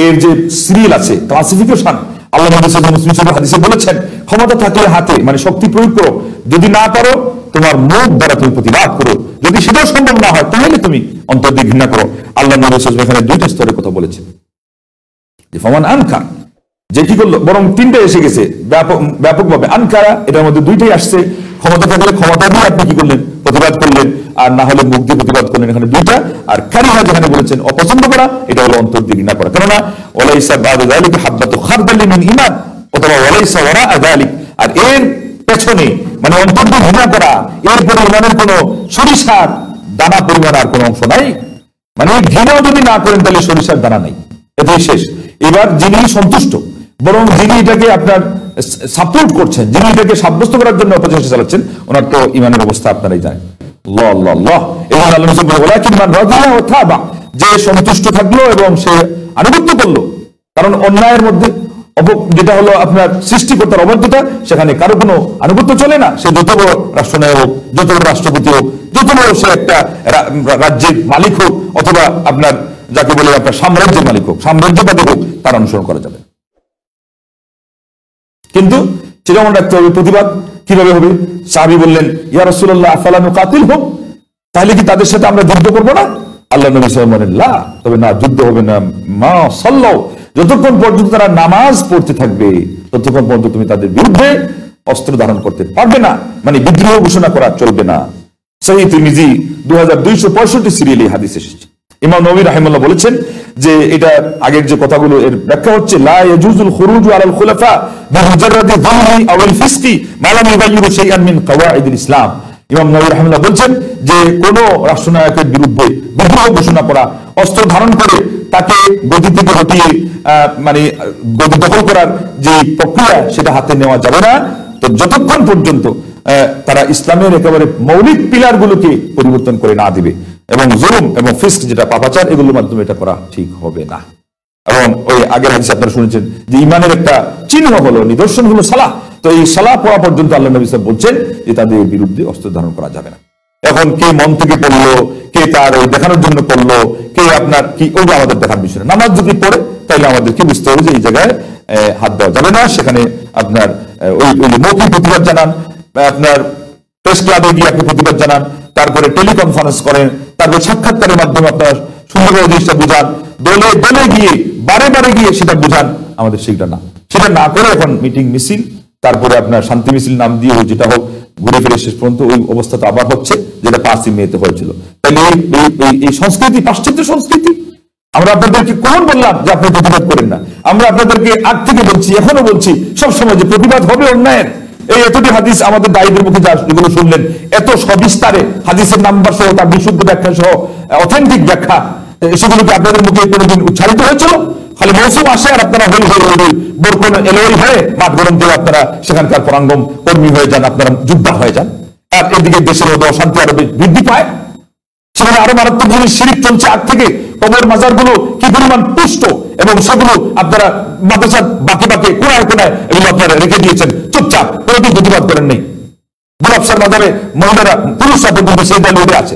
এর যে সিরিয়াল আছে, ক্লাসিফিকেশন, আল্লাহ নবী সাল্লাল্লাহু আলাইহি ওয়াসাল্লাম হাদিসে বলেছেন ক্ষমতা থাকলে হাতে, মানে শক্তি প্রয়োগ করো, যদি না পারো তোমার মুখ দ্বারা তুমি প্রতিবাদ করো, যদি সেটাও সম্ভব না হয় তাহলে তুমি অন্তর দিয়ে ঘৃণা করো। আল্লাহ নবী সাল্লাল্লাহু আলাইহি ওয়াসাল্লাম এখানে দুইটা স্তরের কথা বলেছেন যে ফামান আনকার, যে কি করলো, বরং তিনটা এসে গেছে ব্যাপকভাবে। আনকারা এটার মধ্যে দুইটাই আসছে, ক্ষমতা থাকলে ক্ষমতা দিয়ে আপনি কি করলেন, প্রতিবাদ করলেন, আর না হলে মুখ দিয়ে প্রতিবাদ করলেন, এখানে দুইটা। আর কারিহা যেখানে বলেছেন অপছন্দ করা, এটা হলো অন্তর দিয়ে ঘৃণা করা। কেননা ওয়ালাইসা বাদা যালিকা হাব্বাতু খারদালিন মিন ঈমান, অথবা ওয়ালাইসা ওয়ারাআ যালিক, আর এর পেছনে মানে অন্তর দিয়ে ঘৃণা করা, এরপরে ইমানের কোনো সরিষার দানা পরিমাণ আর কোনো অংশ নাই। মানে ঘৃণাও যদি না করেন তাহলে সরিষার দানা নাই, এটাই শেষ। এবার যিনি সন্তুষ্ট, বরং যিনি এটাকে আপনার সাপোর্ট করছেন, যিনি এটাকে সাব্যস্ত করার জন্য অপচেষ্টা চালাচ্ছেন, ওনার তো ইমানের অবস্থা আপনারাই জানেন। যে সন্তুষ্ট থাকলো এবং সে আনুগত্য করলো, কারণ অন্যায়ের মধ্যে যেটা হলো আপনার সৃষ্টিকর্তার অবাধ্যতা, সেখানে কারো কোনো আনুগত্য চলে না। সে যত বড় রাষ্ট্রনায়ক হোক, যত বড় রাষ্ট্রপতি হোক, যত বড় সে একটা রাজ্যের মালিক হোক, অথবা আপনার যাকে বলে আপনার সাম্রাজ্যের মালিক হোক, সাম্রাজ্যবাদী হোক, তার অনুসরণ করা যাবে। কিন্তু সেটা মনে রাখতে হবে, প্রতিবাদ কিভাবে হবে? সাহাবী বললেন, ইয়া রাসূলুল্লাহ আফালা নুকাতিলহুম, তাহলে কি তাদের সাথে আমরা যুদ্ধ করব না? আল্লাহ নবী সাল্লাল্লাহু আলাইহি ওয়াসাল্লাম বলেন, লা, তবে না, যুদ্ধ হবে না, মা সাল্লাউ, যতক্ষণ পর্যন্ত তারা নামাজ পড়তে থাকবে ততক্ষণ পর্যন্ত তুমি তাদের বিরুদ্ধে অস্ত্র ধারণ করতে পারবে না, মানে বিদ্রোহ ঘোষণা করা চলবে না। সহিহ তিরমিজি 2265 সিরিয়ালে হাদিস এসেছে। ইমাম নবী রাহিমাহুল্লাহ বলেছেন যে এটা আগের যে কথাগুলো এর ব্যাখ্যা হচ্ছে, লা ইয়াজুজুল খুরুজু আলাল খুলাফা বিমুজাররাদি যুলমি আও আল ফিসকি মা লাম ইউগাইয়িরু শাইআন মিন কাওয়াইদিল ইসলাম। ইমাম নবী রাহিমাহুল্লাহ বলছেন যে কোন রাষ্ট্রনায়কের বিরুদ্ধে বিদ্রোহ ঘোষণা করা, অস্ত্র ধারণ করে তাকে গদি থেকে হটিয়ে মানে গদি দখল করার যে প্রক্রিয়া, সেটা হাতে নেওয়া যাবে না তো যতক্ষণ পর্যন্ত তারা ইসলামের একেবারে মৌলিক পিলারগুলোকে পরিবর্তন করে না দিবে। এবং জুলুম এবং ফিস্ক, যেটা পাপাচার, এগুলোর মাধ্যমে এটা করা ঠিক হবে না। এবং ওই আগের হাদিসে আপনারা শুনেছেন যে ইমানের একটা চিহ্ন হলো, নিদর্শন হলো সালাহ। তো এই সালাহ পড়া পর্যন্ত আল্লাহ নবী সাল্লাল্লাহু আলাইহি ওয়াসাল্লাম বলছেন যে তাদের বিরুদ্ধে অস্ত্র ধারণ করা যাবে না। এখন কে মন থেকে পড়লো, কে তার ওই দেখানোর জন্য পড়লো, কে আপনার কি, ওইটা আমাদের দেখার বিষয় না। নামাজ যদি পড়ে তাহলে আমাদেরকে বুঝতে হবে যে এই জায়গায় হাত দেওয়া যাবে না। সেখানে আপনার ওই মৌখিক প্রতিবাদ জানান, আপনার প্রেস ক্লাবে গিয়ে আপনি প্রতিবাদ জানান, তারপরে টেলিকনফারেন্স করেন, তারপরে সাক্ষাৎকারের মাধ্যমে আপনার সুন্দরভাবে জিনিসটা বুঝান, দলে দলে গিয়ে বারে বারে গিয়ে সেটা বুঝান। আমাদের সেটা না করে এখন মিটিং মিছিল, তারপরে আপনার শান্তি মিছিল নাম দিয়ে যেটা হোক, ঘুরে ফিরে শেষ পর্যন্ত ওই অবস্থা তো আবার হচ্ছে যেটা 5ই মেতে হয়েছিল। তাহলে এই সংস্কৃতি পাশ্চাত্য সংস্কৃতি। আমরা আপনাদেরকে কখন বললাম যে আপনি প্রতিবাদ করেন না? আমরা আপনাদেরকে আগ থেকে বলছি, এখনো বলছি সবসময় যে প্রতিবাদ হবে অন্যায়ের। এই এতটি হাদিস আমাদের দায়ীদের মুখে যেগুলো শুনলেন, এত সবিস্তারে হাদিসের নাম্বার সহ, তার বিশুদ্ধ ব্যাখ্যা সহ, অথেন্টিক ব্যাখ্যা, সেগুলোকে আপনাদের মুখে কোনোদিন উচ্চারিত হয়েছিল? খালি মৌসুম আসে আর আপনারা বোরকন এলোই হয়ে মাঠ গরম দিয়ে আপনারা সেখানকার পরাঙ্গম কর্মী হয়ে যান, আপনারা যোদ্ধা হয়ে যান। আর এদিকে দেশের মধ্যে অশান্তি আরো বৃদ্ধি পায়। সেখানে আরো মারাত্মক জিনিস শিরিক চলছে আগ থেকে। কবর মাজার গুলো কি পরিমাণ পুষ্ট, এবং সেগুলো আপনারা মাদ্রাসার বাকি কোনায় এগুলো আপনারা রেখে দিয়েছেন চুপচাপ, কোনোদিন প্রতিবাদ করেন নেই। গোলাপসার মাজারে মহিলারা, পুরুষরা পর্যন্ত সেই দল উঠে আছে।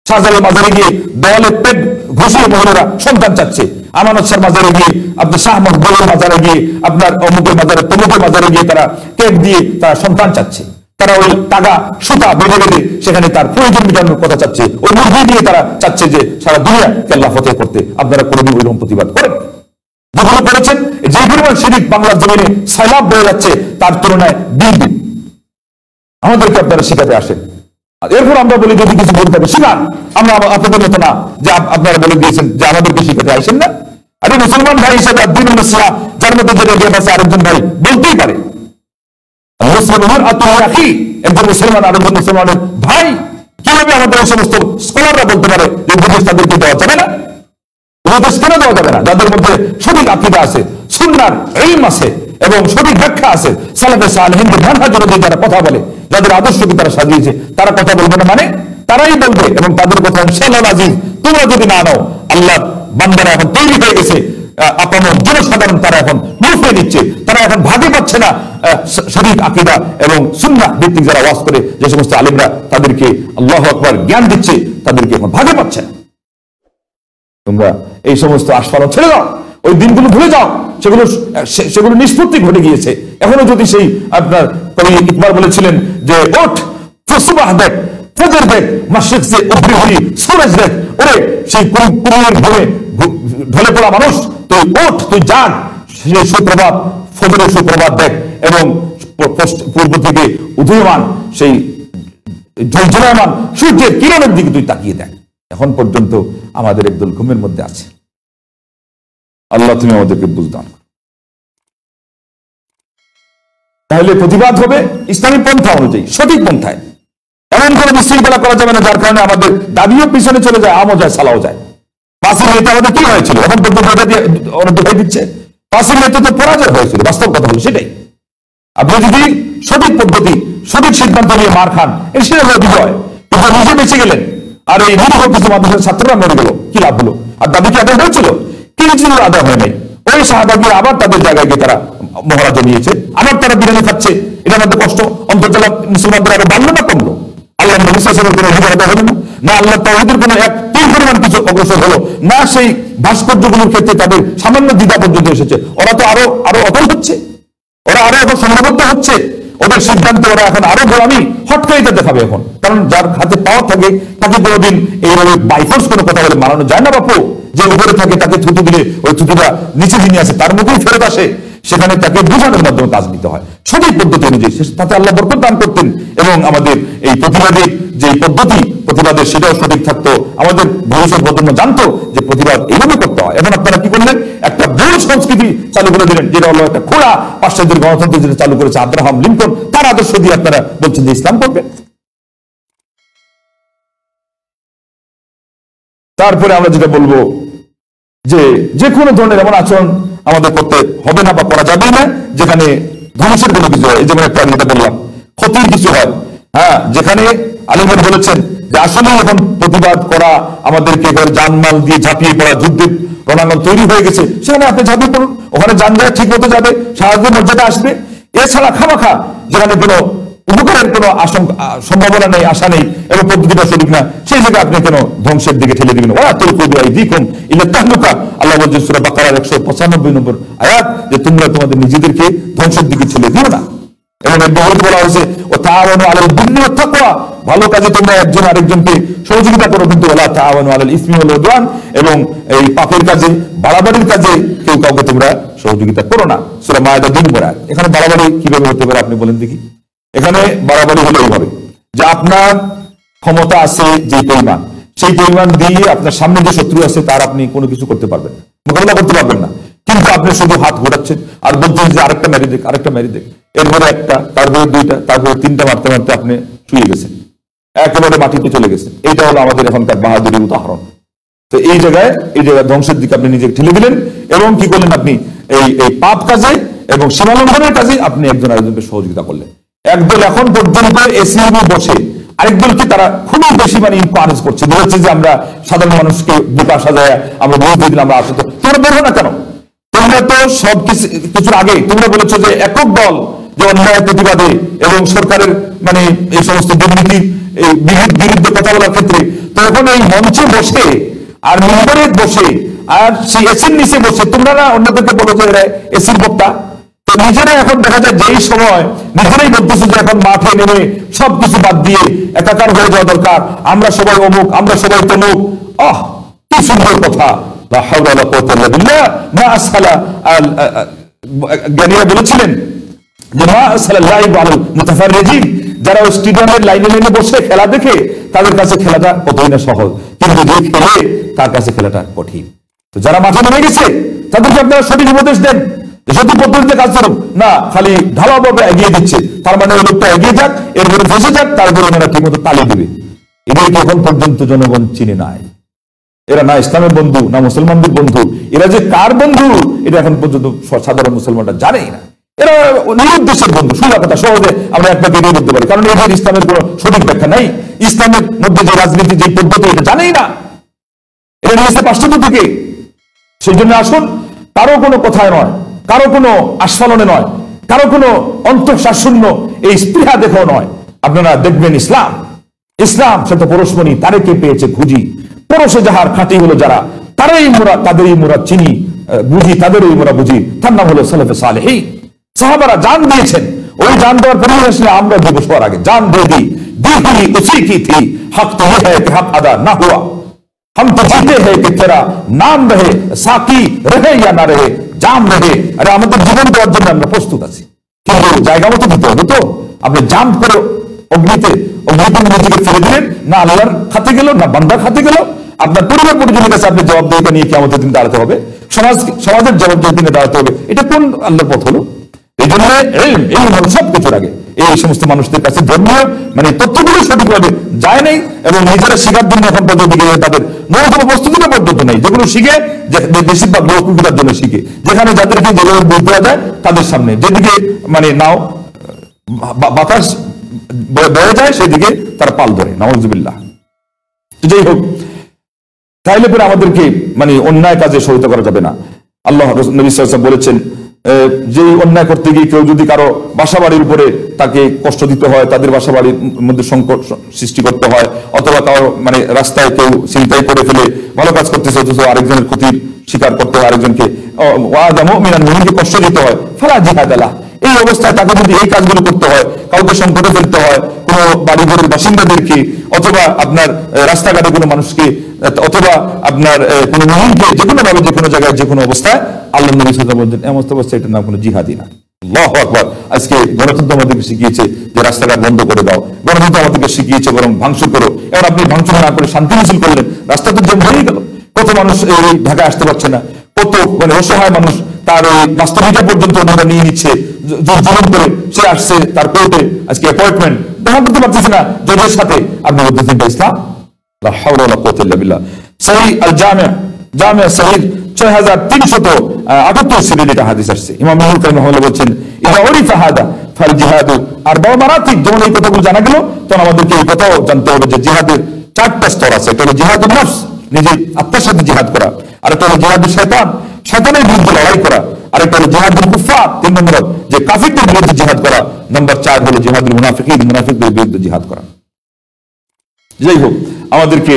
শাহজালাল মাজারে গিয়ে দেওয়ালে পেট ঘষিয়ে মহিলারা সন্তান চাচ্ছে। আমানত শাহ মাজারে গিয়ে, আপনার শাহ মকবুলের মাজারে গিয়ে, আপনার অমুকের মাজারে, তমুকের মাজারে গিয়ে তারা কেক দিয়ে তারা সন্তান চাচ্ছে। তারা ওই টাকা সুতা বেঁধে সেখানে তার প্রয়োজন মেটানোর কথা চাচ্ছে। ওই মুরগি দিয়ে তারা চাচ্ছে যে সারা দুনিয়াকে আল্লাহ ফতেহ করতে। আপনারা কোনোদিন ওইরকম প্রতিবাদ করেন? যেগুলো করেছেন, যে পরিমাণ শিরিক বাংলার জমিনে সাইলাব বয়ে যাচ্ছে, তার তুলনায় দ্বিগুণ। আমাদেরকে আপনারা শেখাতে আসেন। এরপর আমরা বলি যদি কিছু বলতে হবে শিখান। আমরা আপনাদের মতো না যে আপনারা বলে দিয়েছেন যে আমাদেরকে শিখাতে আসেন না। আরে মুসলমান ভাই হিসেবে আদ্দিন নসিহা, যার মধ্যে যে রেডিয়াম আছে আরেকজন ভাই বলতেই পারে। মুসলমান একজন মুসলমান আরেকজন মুসলমানের ভাই, কিভাবে আমাদের এই সমস্ত স্কলাররা বলতে পারে যে উপদেশ তাদেরকে দেওয়া যাবে না? উপদেশ কেন দেওয়া যাবে না? যাদের মধ্যে সঠিক আকীদা আছে, সুন্নাহর ইলম আছে এবং সঠিক ব্যাখ্যা আছে, সালাফে সালেহিনদের মানহাজ অনুযায়ী যারা কথা বলে, যাদের আদর্শকে তারা সাজিয়েছে, তারা কথা বলবে না মানে? তারাই বলবে। এবং তাদের কথা ইনশাআল্লাহ আজিজ তোমরা যদি না নাও, আল্লাহ বান্দারা এখন তৈরি হয়ে গেছে, আপামর জনসাধারণ তারা এখন মুফে নিচ্ছে, তারা এখন ভাগে পাচ্ছে না সঠিক আকীদা এবং সুন্নাহ ভিত্তিক যারা ওয়াজ করে, যে সমস্ত আলেমরা তাদেরকে আল্লাহু আকবার জ্ঞান দিচ্ছে, তাদেরকে এখন ভাগে পাচ্ছে না। তোমরা এই সমস্ত আস্ফালন ছেড়ে দাও, ওই দিনগুলো ভুলে যাও, সেগুলো নিষ্পত্তি ঘটে গিয়েছে। এখনো যদি সেই আপনার কবি ইকবাল বলেছিলেন যে ওঠ সুবাহ দেখ, ফজর দেখ, মাশরিক সে উভরি হরি সূরজ দেখ, ওরে সেই কুরুনের ঘুমে ঢলে পড়া মানুষ, তুই ওঠ, তুই জাগ, সেই সুপ্রভাত ফজরের সুপ্রভাত দেখ এবং পূর্ব থেকে উদীয়মান সেই ঝলঝলায়মান সূর্যের কিরণের দিকে তুই তাকিয়ে দেখ। এখন পর্যন্ত আমাদের একদল ঘুমের মধ্যে আছে। আল্লাহ তুমি আমাদেরকে বুঝদান করো। তাহলে প্রতিবাদ হবে ইসলামী পন্থা অনুযায়ী, সঠিক পন্থায়। এমন কোনো বিশৃঙ্খলা করা যাবে না যার কারণে আমাদের দাবিও পিছনে চলে যায়, আমও যায়, সালাও যায়। 5 মিনিটে আমাদের কি হয়েছিল? এখন পর্যন্ত ওরা দেখাই দিচ্ছে 5 মিনিটে তো পরাজয় হয়েছিল। বাস্তব কথা হলো সেটাই। আপনি যদি সঠিক পদ্ধতি, সঠিক সিদ্ধান্ত নিয়ে মার খান, সেটা হলো বিজয়। কিন্তু নিজে বেঁচে গেলেন আর এই নিরীহ কিছু মানুষের ছাত্ররা মরে গেল, কি লাভ হলো? আর দাবি কি আদায় হয়েছিল? কিছু আদায় হয় নাই। ওই শাহাদা গিয়ে আবার তাদের জায়গায় গিয়ে তারা মহড়া জমিয়েছে, আবার তারা বিরিয়ানি খাচ্ছে। এটা আমাদের কষ্ট অন্তর্জালা মুসলমানদের আরো বাড়লো না কমলো? আল্লাহ নবী সাল্লাল্লাহু আলাইহি ওয়াসাল্লামের কোনো অধিকার আদায় হলো না, না আল্লাহ তাওহীদের কোনো এক তিল পরিমাণ কিছু অগ্রসর হলো না, সেই ভাস্কর্যগুলোর ক্ষেত্রে তাদের সামান্য দ্বিধা পর্যন্ত এসেছে। ওরা তো আরো অটল হচ্ছে, ওরা আরো এখন সংঘবদ্ধ হচ্ছে, ওদের সিদ্ধান্তে ওরা এখন আরো গোলামি হটকারিতা দেখাবে এখন। কারণ যার হাতে পাওয়ার থাকে তাকে কোনোদিন এইভাবে বাইফোর্স কোনো কথা বলে মানানো যায় না বাপু। যে উপরে থাকে তাকে থুতু দিলে ওই থুতুটা নিচে যিনি আছে তার মুখেই ফেরত আসে, সেখানে তাকে বোঝানোর মাধ্যমে কাজ নিতে হয় সঠিক পদ্ধতি অনুযায়ী। তাতে আল্লাহ বরকত দান করতেন এবং আমাদের এই প্রতিবাদের যে পদ্ধতি, প্রতিবাদের সেটাও সঠিক থাকতো। আমাদের ভবিষ্যৎ প্রজন্ম জানতো যে প্রতিবাদ এইভাবে করতে হয়। এখন আপনারা কি করলেন? একটা ভুল সংস্কৃতি চালু করে দিলেন, যেটা হলো একটা খোলা পাশ্চাত্যের গণতন্ত্র যেটা চালু করেছে আব্রাহাম লিঙ্কন, তার আদর্শ দিয়ে আপনারা বলছেন যে ইসলাম করবে। তারপরে আমরা যেটা বলবো যে কোনো ধরনের এমন আচরণ আমাদের করতে হবে না বা করা যাবে না যেখানে ধ্বংসের কোনো কিছু হয়। এই যেমন একটা আমি এটা বললাম, ক্ষতির কিছু হয়। হ্যাঁ, যেখানে আলিমগণ বলেছেন যে আসলে এখন প্রতিবাদ করা আমাদেরকে জানমাল দিয়ে ঝাঁপিয়ে পড়া, যুদ্ধের রণাঙ্গন তৈরি হয়ে গেছে, সেখানে আপনি ঝাঁপিয়ে পড়ুন, ওখানে যান যায় ঠিক মতো যাবে, সাহায্যের মর্যাদা আসবে। এছাড়া খামাখা যেখানে কোনো উপকারের কোনো সম্ভাবনা নেই, আশা নেই এবং পদ্ধতিটা সঠিক না, সেই জায়গায় আপনি কেন ধ্বংসের দিকে ঠেলে দিবেন? ওরা তোর কবি দিকুম ইলা তাহলুকা। আল্লাহ বলছেন সূরা বাকারার 195 নম্বর আয়াত যে তোমরা তোমাদের নিজেদেরকে ধ্বংসের দিকে ঠেলে দিও না। এবং এর বহুত বলা হয়েছে ও তাআওয়ানু আলাল বিররি ওয়াত তাকওয়া, ভালো কাজে তোমরা একজন আরেকজনকে সহযোগিতা করো, কিন্তু ওয়ালা তাআওয়ানু আলাল ইসমি ওয়াল উদওয়ান, এবং এই পাপের কাজে, বাড়াবাড়ির কাজে কেউ কাউকে তোমরা সহযোগিতা করো না। সূরা মায়েদা 2 নম্বর আয়াত। এখানে বাড়াবাড়ি কিভাবে হতে পারে আপনি বলেন দেখি? এখানে বাড়াবাড়ি হলো এইভাবে যে আপনার ক্ষমতা আছে যে পরিমাণ, সেই পরিমাণ দিয়ে আপনার সামনে যে শত্রু আছে তার আপনি কোনো কিছু করতে পারবেন না, মোকাবিলা করতে পারবেন না, কিন্তু আপনি শুধু হাত ঘোরাচ্ছেন আর বলছেন যে আরেকটা মেরে দেখ, আরেকটা মেরে দেখ, এরপরে একটা, তারপরে 2টা, তারপরে 3টা মারতে মারতে আপনি শুয়ে গেছেন, একেবারে মাটিতে চলে গেছেন। এইটা হলো আমাদের এখনকার বাহাদুরের উদাহরণ। তো এই জায়গায় ধ্বংসের দিকে আপনি নিজেকে ঠেলে দিলেন এবং কি করলেন? আপনি এই পাপ কাজে এবং সীমালঙ্ঘনের কাজে আপনি একজন আরেকজনকে সহযোগিতা করলেন। একদল এখন পর্যন্ত এসিএমে বসে আরেকদলকে তারা খুবই বেশি ইনকারেজ করছে, বলছে যে আমরা সাধারণ মানুষকে বোকা সাজায় আমরা ভোট দিয়ে দিলাম, আমরা আসতে। তোমরা বের হো না কেন? তোমরা তো সব কিছুর আগে তোমরা বলেছো যে একক দল যে অন্যায় প্রতিবাদে এবং সরকারের এই সমস্ত দুর্নীতির বিরুদ্ধে কথা বলার ক্ষেত্রে, তখন এই মঞ্চে বসে আর মিম্বরে বসে আর সেই এসির নিচে বসে তোমরা না অন্যদেরকে বলো যে এরা এসির বক্তা। তো নিজেরা এখন দেখা যায় যেই সময় নিজেরাই বলতেছে যে এখন মাঠে নেমে সবকিছু বাদ দিয়ে একাকার হয়ে যাওয়া দরকার, আমরা সবাই অমুক, আমরা সবাই তমুক। কি সুন্দর কথা! জ্ঞানীরা বলেছিলেন যে মা মুতাফাররিজিন, যারা স্টেডিয়ামের লাইনে লাইনে বসে খেলা দেখে তাদের কাছে খেলাটা কতই না সহজ, কিন্তু যে খেলে তার কাছে খেলাটা কঠিন। তো যারা মাঠে নেমে গেছে তাদেরকে আপনারা সঠিক উপদেশ দেন, সঠিক পদ্ধতিতে কাজ করুন না, খালি ঢালাওভাবে এগিয়ে দিচ্ছে। তার মানে ওই লোকটা এগিয়ে যাক, এরপরে ফেসে যাক, তারপরে ওনারা ঠিক মতো তালি দেবে। এদেরকে এখন পর্যন্ত জনগণ চিনে নাই। এরা না ইসলামের বন্ধু না মুসলমানদের বন্ধু, এরা যে কার বন্ধু এটা এখন পর্যন্ত সাধারণ মুসলমানরা জানেই না। এরা নিরুদ্দেশের বন্ধু, সোজা কথা, সহজে আমরা একটা বেরিয়ে বলতে পারি, কারণ এদের ইসলামের কোনো সঠিক ব্যাখ্যা নাই। ইসলামের মধ্যে যে রাজনীতি, যে পদ্ধতি, এটা জানেই না, এটা নিয়েছে পাশ্চাত্য থেকে। সেই জন্য আসুন, কারো কোনো কথায় নয়, কারো কোনো আস্ফালনে নয়, কারো কোনো অন্তঃশাসন্য এই স্পৃহা দেখেও নয়, আপনারা দেখবেন ইসলাম, ইসলাম সে তো পরশমণি, তারে কে পেয়েছে খুঁজি, পরশে যাহার খাঁটি হলো যারা, তারাই মোরা, তাদেরই মোরা চিনি বুঝি, তাদেরই মোরা বুঝি, তার নাম হলো সালেফে সালেহীন। সাহাবারা জান দিয়েছেন, ওই জান দেওয়ার পরিবেশ আসলে আমরা দিব সবার আগে জান দিয়ে দিই, दी उसी की थी, हक तो ये है कि हक अदा ना हुआ, हम तो जीते हैं कि तेरा नाम रहे, साकी रहे या ना रहे, জাম रहे। আরে আমাদের জীবন দেওয়ার জন্য আমরা প্রস্তুত আছি, কিন্তু জায়গা মতো দিতে হবে তো। আপনি জাম্প করে অগ্নিতে নিজেকে ফেলে দিলেন, না আল্লাহর খাতে গেল, না বান্দার খাতে গেল। আপনার পরিবার পরিজনের কাছে আপনি জবাবদিহিতা নিয়ে কিয়ামতের দিন দাঁড়াতে হবে, সমাজের জবাবদিহিতা দাঁড়াতে হবে। এটা কোন আল্লাহর পথ হলো? এই জন্য এই হলো সবকিছুর আগে। এই সমস্ত মানুষদের কাছে ধর্মীয় মানে তথ্যগুলো সঠিকভাবে যায় নাই, এবং নিজেরা শিখার জন্য এখন পর্যন্ত তাদের ন্যূনতম প্রস্তুতিটা পর্যন্ত নেই। যেগুলো শিখে, বেশিরভাগ লোকতার জন্য শিখে, যেখানে যাদেরকে যেভাবে বুঝ দেওয়া যায় তাদের সামনে, যেদিকে মানে নাও বাতাস বয়ে যায় সেদিকে তারা পাল ধরে, নাউজুবিল্লাহ। যাই হোক, তাইলে পরে আমাদেরকে মানে অন্যায় কাজে সহায়তা করা যাবে না। আল্লাহ নবী সাল্লাল্লাহু আলাইহি ওয়াসাল্লাম বলেছেন, যে অন্যায় করতে গিয়ে কেউ যদি কারো বাসা বাড়ির উপরে তাকে কষ্ট দিতে হয়, তাদের বাসা বাড়ির মধ্যে সংকট সৃষ্টি করতে হয়, অথবা কারো মানে রাস্তায় কেউ ছিনতাই করে ফেলে ভালো কাজ করতেছে, অথচ আরেকজনের ক্ষতির স্বীকার করতে হয়, আরেকজনকে মুমিনকে কষ্ট দিতে হয়, ফালা জিহাদ আলাহ। এই অবস্থায় তাকে যদি এই কাজগুলো করতে হয়, কাউকে সংকটে ফেলতে হয়, কোনো বাড়ি ঘরের বাসিন্দাদেরকে, অথবা আপনার রাস্তাঘাটে কোনো মানুষকে, অথবা আপনার কোনো মুমিনকে, যে কোনো ভাবে যে কোনো জায়গায় যে কোনো অবস্থায়, আল্লাহ নবী সাল্লাল্লাহু আলাইহি ওয়াসাল্লাম বলছেন এমন অবস্থায় এটার নাম কোনো জিহাদি না। আল্লাহু আকবার। আজকে গণতন্ত্র আমাদেরকে শিখিয়েছে যে রাস্তাঘাট বন্ধ করে দাও, গণতন্ত্র আমাদেরকে শিখিয়েছে বরং ভাঙচুর করো। এবার আপনি ভাঙচুর না করে শান্তি মিছিল করলেন, রাস্তা তো জ্যাম হয়ে গেল, কত মানুষ এই ঢাকায় আসতে পারছে না, কত মানে অসহায় মানুষ তার ওই বাস্তবিকতা পর্যন্ত ওনারা নিয়ে নিচ্ছে, জুলুম করে সে আসছে তার কোর্টে আজকে অ্যাপয়েন্টমেন্ট দেখা করতে পারতেছে না জজের সাথে। আপনি বলতেছেন ইসলাম? লা হাওলা ওয়ালা কুওয়াতা ইল্লা বিল্লাহ। সহিহ আল জামিয়া সহিহ 6378 সিরিয়াল এটা হাদিস আসছে। ইমাম ইবনে কাইয়িম রাহিমাহুল্লাহ বলছেন, ইদা উরিফা হাদা ফাল জিহাদু আরবা মারাতিব। যখন এই কথাগুলো জানা গেল, তখন আমাদেরকে এই কথাও জানতে হবে যে জিহাদের 4টা স্তর আছে। একটা হলো জিহাদুন নফস, নিজের আত্মার সাথে জিহাদ করা, আর একটা হলো জিহাদুল শয়তান, শয়তানের বিরুদ্ধে লড়াই করা, আর একটা হলো জিহাদুল কুফার, 3 নম্বর যে কাফিরদের বিরুদ্ধে জিহাদ করা, নম্বর 4 হলো জিহাদুল মুনাফিকিন, মুনাফিকদের বিরুদ্ধে জিহাদ করা। যাই হোক, আমাদেরকে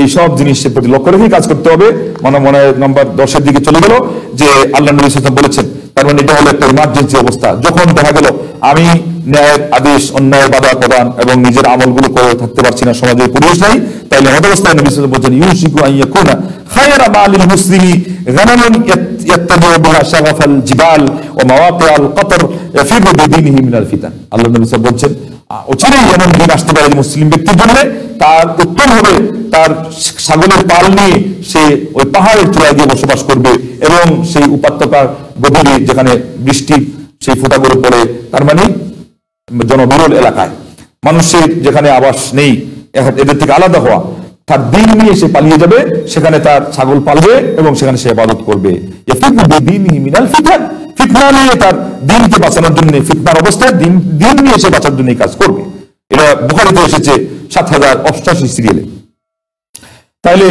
এই সব জিনিসের প্রতি লক্ষ্য রেখে কাজ করতে হবে। মনে নম্বর 10-এর দিকে চলে গেল যে আল্লাহ নবী সাল্লাল্লাহু আলাইহি ওয়াসাল্লাম বলেছেন, তার মানে এটা হলো একটা ইমার্জেন্সি অবস্থা। যখন দেখা গেল আমি ন্যায়ের আদেশ, অন্যায়ের বাধা প্রদান এবং নিজের আমলগুলো করে থাকতে পারছি না, সমাজের পরিবেশ নাই, তাইলে আমাদের অবস্থায় নবী সাল্লাল্লাহু আলাইহি ওয়াসাল্লাম বলছেন, ইউশিকু আন ইয়াকুনা খায়রা মালিল মুসলিমি গানামুন ইয়াত্তাবিউ বিহা শাগাফাল জিবাল ওয়া মাওয়াকিআল কতর ইয়াফিরু বিদিনিহি মিনাল ফিতান। আল্লাহ নবী সাল্লাল্লাহু আলাইহি ওয়াসাল্লাম বলছেন, অচিরেই এমন দিন আসতে পারে মুসলিম ব্যক্তির জন্য, তার উত্তম হবে তার ছাগলের পাল নিয়ে সে ওই পাহাড়ের চূড়ায় গিয়ে বসবাস করবে, এবং সেই উপত্যকার গভীরে যেখানে বৃষ্টি সেই ফোঁটাগুলো পড়ে, তার মানে জনবিরল এলাকায়, মানুষের যেখানে আবাস নেই, এদের থেকে আলাদা হওয়া, তার দিন নিয়ে সে পালিয়ে যাবে, সেখানে তার ছাগল পালবে এবং সেখানে সে ইবাদত করবে। ফিতনা নিয়ে তার দিনকে বাঁচানোর জন্য, ফিতনার অবস্থায় দিন নিয়ে সে বাঁচার জন্য কাজ করবে। এটা বুখারীতে এসেছে 7088 সিরিয়ালে। তাইলে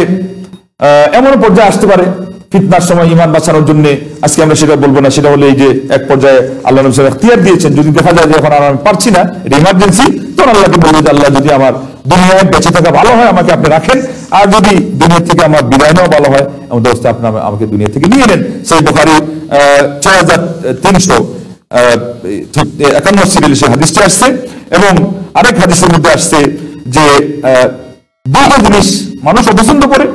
এমন পর্যায়ে আসতে পারে ফিতনার সময় ঈমান বাঁচানোর জন্য, আজকে আমরা সেটা বলবো না, সেটা হলো এই যে এক পর্যায়ে আল্লাহ নবী সাল্লাল্লাহু আলাইহি ওয়াসাল্লাম ইখতিয়ার দিয়েছেন, যদি দেখা যায় যে এখন আর আমি পারছি না, এটা ইমার্জেন্সি, তখন আল্লাহকে বলবো যে আল্লাহ যদি আমার দুনিয়ায় বেঁচে থাকা ভালো হয় আমাকে আপনি রাখেন, আর যদি দুনিয়া থেকে আমার বিদায় নেওয়া ভালো হয় আমাদের অবস্থা আপনি আমাকে দুনিয়া থেকে নিয়ে নেন। সেই বুখারী 6351 সিরিয়ালে সেই হাদিসটি আসছে। এবং আরেক হাদিসের মধ্যে আসছে যে দুটো জিনিস মানুষ অপছন্দ করে,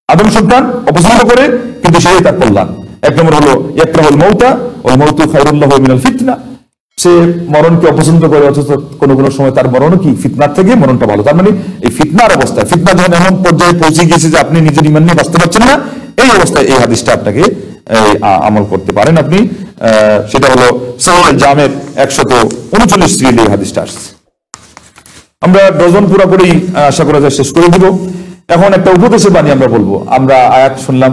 আদম সন্তান অপছন্দ করে, কিন্তু সেই তার কল্যাণ। এক নম্বর হলো ইয়াকরাহুল মাউতা ওয়াল মাউতু খায়রুল লাহু মিনাল ফিতনা। সে মরণকে অপছন্দ করে, অথচ কোনো কোনো সময় তার মরণ কি ফিতনার থেকে মরণটা ভালো। তার মানে এই ফিতনার অবস্থায়, ফিতনা যখন এমন পর্যায়ে পৌঁছে গিয়েছে যে আপনি নিজের ঈমান নিয়ে বাঁচতে পারছেন না, এই অবস্থায় এই হাদিসটা আপনাকে আমল করতে পারেন আপনি। সেটা হলো সহিহ জামের 139 সিরিয়ালে এই হাদিসটা আসছে। আমরা ডজন পুরোপুরি আশা করা যায় শেষ করে দিব। এখন একটা উপদেশের বাণী আমরা বলবো। আমরা আয়াত শুনলাম,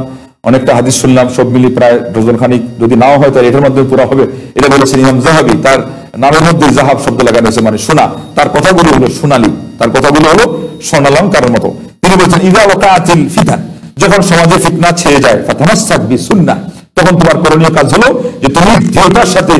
অনেকটা হাদিস শুনলাম, সব মিলিয়ে প্রায় ডজন খানিক, যদি নাও হয় তাহলে এটার মাধ্যমে পুরো হবে। এটা বলেছেন ইমাম যাহাবী, তার নামের মধ্যে জাহাব শব্দ লাগানো হয়েছে, মানে সোনা। তার কথাগুলো হলো সোনালী, তার কথাগুলো হলো স্বর্ণালঙ্কারের মতো। তিনি বলছেন ইযা ওয়াকাআতিল ফিতান, যখন সমাজে ফিতনা ছেয়ে যায়, ফাতামাসসাক বিসুন্নাহ, তখন তোমার করণীয় কাজ হলো যে তুমি দৃঢ়তার সাথে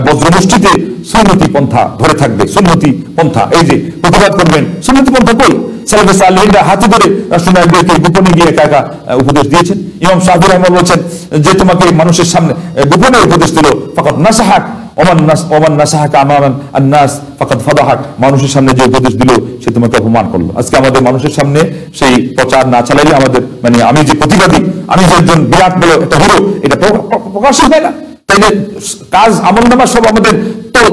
বজ্রমুষ্টিতে সুন্নতি পন্থা ধরে থাকবে। সুন্নতি পন্থা, এই যে প্রতিবাদ করবেন। সুন্নতি পন্থা কই? সালাফে সালেহিনরা হাতে ধরে রাসূলুল্লাহকে গোপনে গিয়ে একা একা উপদেশ দিয়েছেন। ইমাম শাফিঈ রাহিমাহুল্লাহ বলেছেন যে তোমাকে মানুষের সামনে গোপনে উপদেশ দিল, ফাকাত নাসাহাক ওমান নাসাহাকা আমামান আন-নাস ফাকাত ফাদাহাক, মানুষের সামনে যে উপদেশ দিল সে তোমাকে অপমান করলো। আজকে আমাদের মানুষের সামনে সেই প্রচার না চালাইলে আমাদের, মানে আমি যে প্রতিবাদী, আমি যে একজন বিরাট বড় একটা হিরো, এটা প্রকাশ হয় না। তাইলে কাজ আমলনামা সব আমাদের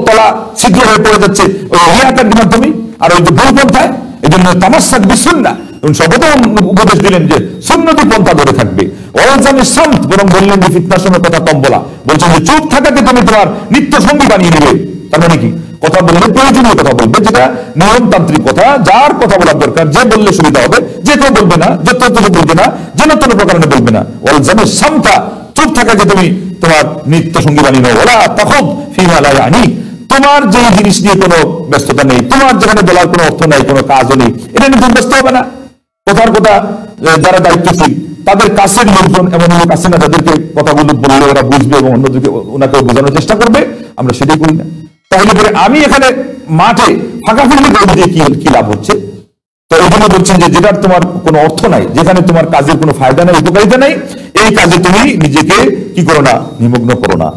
তলা ছিদ্র হয়ে পড়ে যাচ্ছে ওই রিয়াকার মাধ্যমে আর ওই যে ভুল পন্থায়। এই জন্য তামাসসাক বিসুন্নাহ, এবং সর্বপ্রথম উপদেশ দিলেন যে সুন্নতি পন্থা ধরে থাকবে। ওয়ালজামিস সামত, বরং বললেন যে ফিতনার সময় কথা কম বলা। বলছেন যে চুপ থাকাকে তুমি তোমার নিত্য সঙ্গী বানিয়ে নেবে। তার মানে কি? কথা বললে প্রয়োজনীয় কথা বলবে, যেটা নিয়মতান্ত্রিক কথা, যার কথা বলার দরকার, যে বললে সুবিধা হবে, যে কেউ বলবে না, যত বলবে না, যেন কোনো প্রকারে বলবে না। ওয়ালজামিস সামতা, চুপ থাকাকে তুমি তোমার নিত্য সঙ্গী বানিয়ে নাও। ওয়ালা তাখুদ ফীমা লা ইয়ানি, তোমার যে জিনিস নিয়ে কোনো ব্যস্ততা নেই, তোমার যেখানে বলার কোনো অর্থ নাই, কোনো কাজও নেই, এটা নিয়ে ব্যস্ত হবে না। কথার কথা যারা দায়িত্বশীল, তাদের কাছের লোকজন এমন লোক আছে না যাদেরকে কথাগুলো বললে ওরা বুঝবে এবং অন্যদিকে ওনাকে বোঝানোর চেষ্টা করবে? আমরা সেটাই করি না। তাহলে পরে আমি এখানে মাঠে ফাঁকাফুঁকি করে দিয়ে কি লাভ হচ্ছে? তো এই জন্য বলছেন যে যেটার তোমার কোনো অর্থ নাই, যেখানে তোমার কাজের কোনো ফায়দা নাই, উপকারিতা নাই, এই কাজে তুমি নিজেকে কি করো না, নিমগ্ন করো না।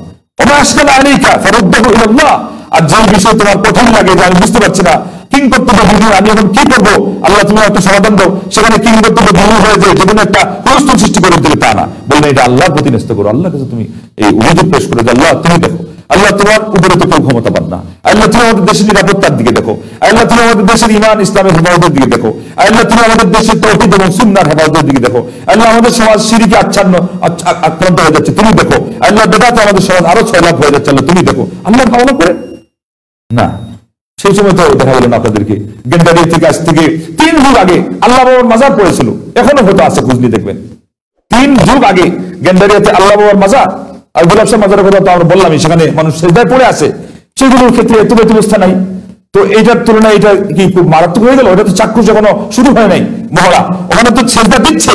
ওমা আশকালা আলাইকা ফারুদ্দাহু ইলাল্লাহ, আর যে বিষয় তোমার কঠিন লাগে, যে আমি বুঝতে পারছি না কিংকর্তব্য বিহীন, আমি এখন কি করবো, আল্লাহ তুমি একটা সমাধান দাও, সেখানে কিংকর্তব্য বিহীন হয়ে যায় যেকোনো একটা প্রশ্ন সৃষ্টি করে দিলে তা না, বললেন এটা আল্লাহর প্রতি ন্যস্ত করো। আল্লাহর কাছে তুমি এই অভিযোগ পেশ করো যে আল্লাহ তুমি দেখো, আল্লাহ তোমার উপরে তো কেউ ক্ষমতা পান না, আল্লাহ তুমি আমাদের দেশের নিরাপত্তার দিকে দেখো, আল্লাহ তুমি আমাদের দেশের ঈমান ইসলামের হেফাজতের দিকে দেখো, আল্লাহ তুমি আমাদের দেশের তাওহীদ এবং সুন্নাহর হেফাজতের দিকে দেখো, আল্লাহ আমাদের সমাজ শিরকে আক্রান্ত হয়ে যাচ্ছে তুমি দেখো, আল্লাহ বেদাতে আমাদের সমাজ আরো ছয়লাভ হয়ে যাচ্ছে, আল্লাহ তুমি দেখো। আল্লাহ ভালো করে না, সেই সময় তো দেখা গেল না আপনাদেরকে গেন্ডারিয়া থেকে আজ থেকে 3 যুগ আগে আল্লাহ বাবার মাজার পড়েছিল, এখনো হয়তো আছে, খুঁজলি দেখবেন। 3 যুগ আগে গেন্ডারিয়াতে আল্লাহ বাবার মাজার আর গোলাপ শাহ মাজারের কথা তো আমরা বললামই, সেখানে মানুষ সেজদায় পড়ে আছে, সেগুলোর ক্ষেত্রে এত ব্যবস্থা নাই। তো এইটার তুলনায় এটা কি খুব মারাত্মক হয়ে গেল? এটা তো চাক্ষুষ এখনো শুরু হয় নাই মহড়া, ওখানে তো সেজদা দিচ্ছে,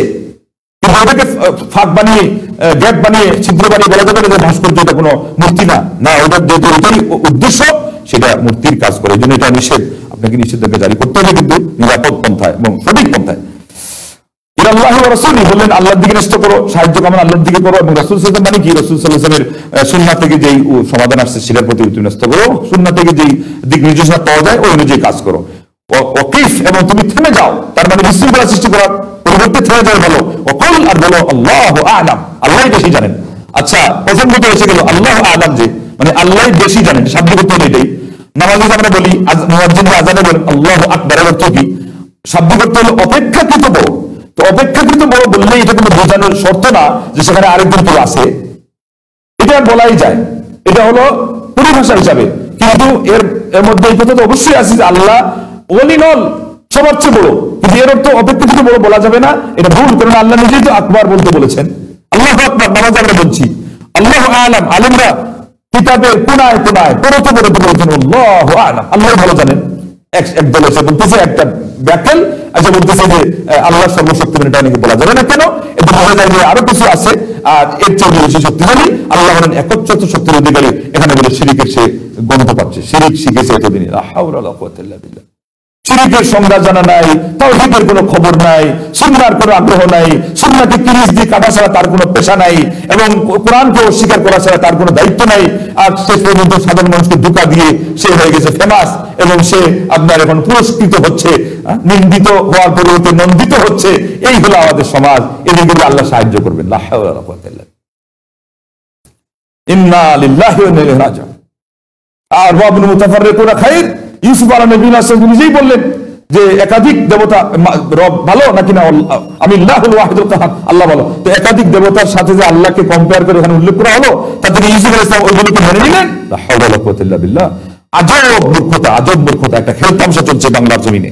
কিন্তু ওটাকে ফাঁক বানিয়ে গ্যাপ বানিয়ে ছিদ্র বানিয়ে বলা যাবে যে ভাস্কর্য এটা কোনো মূর্তি না, না ওটার যেটাই উদ্দেশ্য সেটা মূর্তির কাজ করে। এই জন্য এটা নিষেধ, আপনাকে নিষেধাজ্ঞা জারি করতে হবে, কিন্তু নিরাপদ পন্থায় এবং সঠিক পন্থায়। ইলাল্লাহি ওয়া রাসূলিহি, বললেন আল্লাহর দিকে ন্যস্ত করো, সাহায্য কামনা আল্লাহর দিকে করো, এবং রাসূল সাল্লাল্লাহু আলাইহি ওয়াসাল্লাম মানে কি, রাসূল সাল্লাল্লাহু আলাইহি ওয়াসাল্লামের সুন্নাহ থেকে যেই সমাধান আসছে সেটার প্রতি তুমি ন্যস্ত করো, সুন্নাহ থেকে যেই দিক নির্দেশনা পাওয়া যায় ওই অনুযায়ী কাজ করো। ওয়াকিফ, এবং তুমি থেমে যাও, তার মানে বিশৃঙ্খলা সৃষ্টি করার পরিবর্তে থেমে যাও, বলো ওকুল, আর বলো আল্লাহু আ'লাম, আল্লাহই বেশি জানেন। আচ্ছা, প্রথম কথা এসে গেল আল্লাহু আ'লাম, যে মানে আল্লাহই বেশি জানেন, শাব্দিক অর্থ হলো এটাই। নামাজে আমরা বলি মুয়াজ্জিন আযানে বলেন আল্লাহু আকবার, এর অর্থ কি? শাব্দিক অর্থ হলো অপেক্ষাকৃত বড়। তো অপেক্ষাকৃত বড় বললে এটা কিন্তু বোঝানোর শর্ত না যে সেখানে আরেকজন কেউ আছে, এটা বলাই যায়, এটা হলো পরিভাষা হিসাবে। কিন্তু এর মধ্যে এই কথা তো অবশ্যই আছে যে আল্লাহ ওয়ালিনল সবার চেয়ে বড়, কিন্তু এর অর্থ অপেক্ষাকৃত বড় বলা যাবে না, এটা ভুল। কারণ আল্লাহ নিজেই তো আকবার বলতে বলেছেন। আল্লাহু আকবার নামাজ আমরা বলছি, আল্লাহু আ'লাম আলিমরা কিতাবের কোনায় কোনায় পড়তে বলেছেন আল্লাহু আ'লাম, আল্লাহ ভালো জানেন। এক দল এসে বলতেছে একটা ব্যাখ্যাল আচ্ছা বলতেছে যে আল্লাহ সর্বশক্তিমান, এটা নাকি বলা যাবে না। কেন? এটা বলা যায় যে আরো কিছু আছে, আর এর চেয়ে বেশি শক্তিশালী। আল্লাহ হলেন একচ্ছত্র শক্তির অধিকারী। এখানে বলে শিরিকের সে গন্ধ পাচ্ছে, শিরিক শিখেছে এতদিন, লা হাওলা ওয়ালা কুওয়াতা ইল্লা বিল্লাহ। শিরিকের সংজ্ঞা জানা নাই, তাওহীদের কোনো খবর নাই, সুন্নাহর কোনো আগ্রহ নাই, সুন্নাহকে কিরিশ দিয়ে কাটা ছাড়া তার কোনো পেশা নাই, এবং কোরআনকে অস্বীকার করা ছাড়া তার কোনো দায়িত্ব নাই। আর শেষ পর্যন্ত সাধারণ মানুষকে ধোঁকা দিয়ে সে হয়ে গেছে ফেমাস, এবং সে আপনার এখন পুরস্কৃত হচ্ছে, নিন্দিত হওয়ার পরিবর্তে নন্দিত হচ্ছে। এই হলো আমাদের সমাজ। এদিকে আল্লাহ সাহায্য করবেন। লা হাওলা ওয়ালা কুওয়াতা ইল্লা বিল্লাহ। ইন্না লিল্লাহি ওয়া ইন্না ইলাইহি রাজিউন। আর রাব্বুল মুতাফাররিকুনা খায়র, ইউসুফ আলাইহিস সালাম নিজেই বললেন যে একাধিক দেবতা রব ভালো নাকি না, আমি আল্লাহুল ওয়াহিদুল কাহার, আল্লাহ ভালো। তো একাধিক দেবতার সাথে যে আল্লাহকে কম্পেয়ার করে এখানে উল্লেখ করা হলো, তাতে ইউসুফ আলাইহিস সালাম ওইগুলোকে মেনে নিলেন। লা হাওলা ওয়ালা কুওয়াতা ইল্লা বিল্লাহ। আজব মূর্খতা একটা খেলতামশা চলছে বাংলার জমিনে।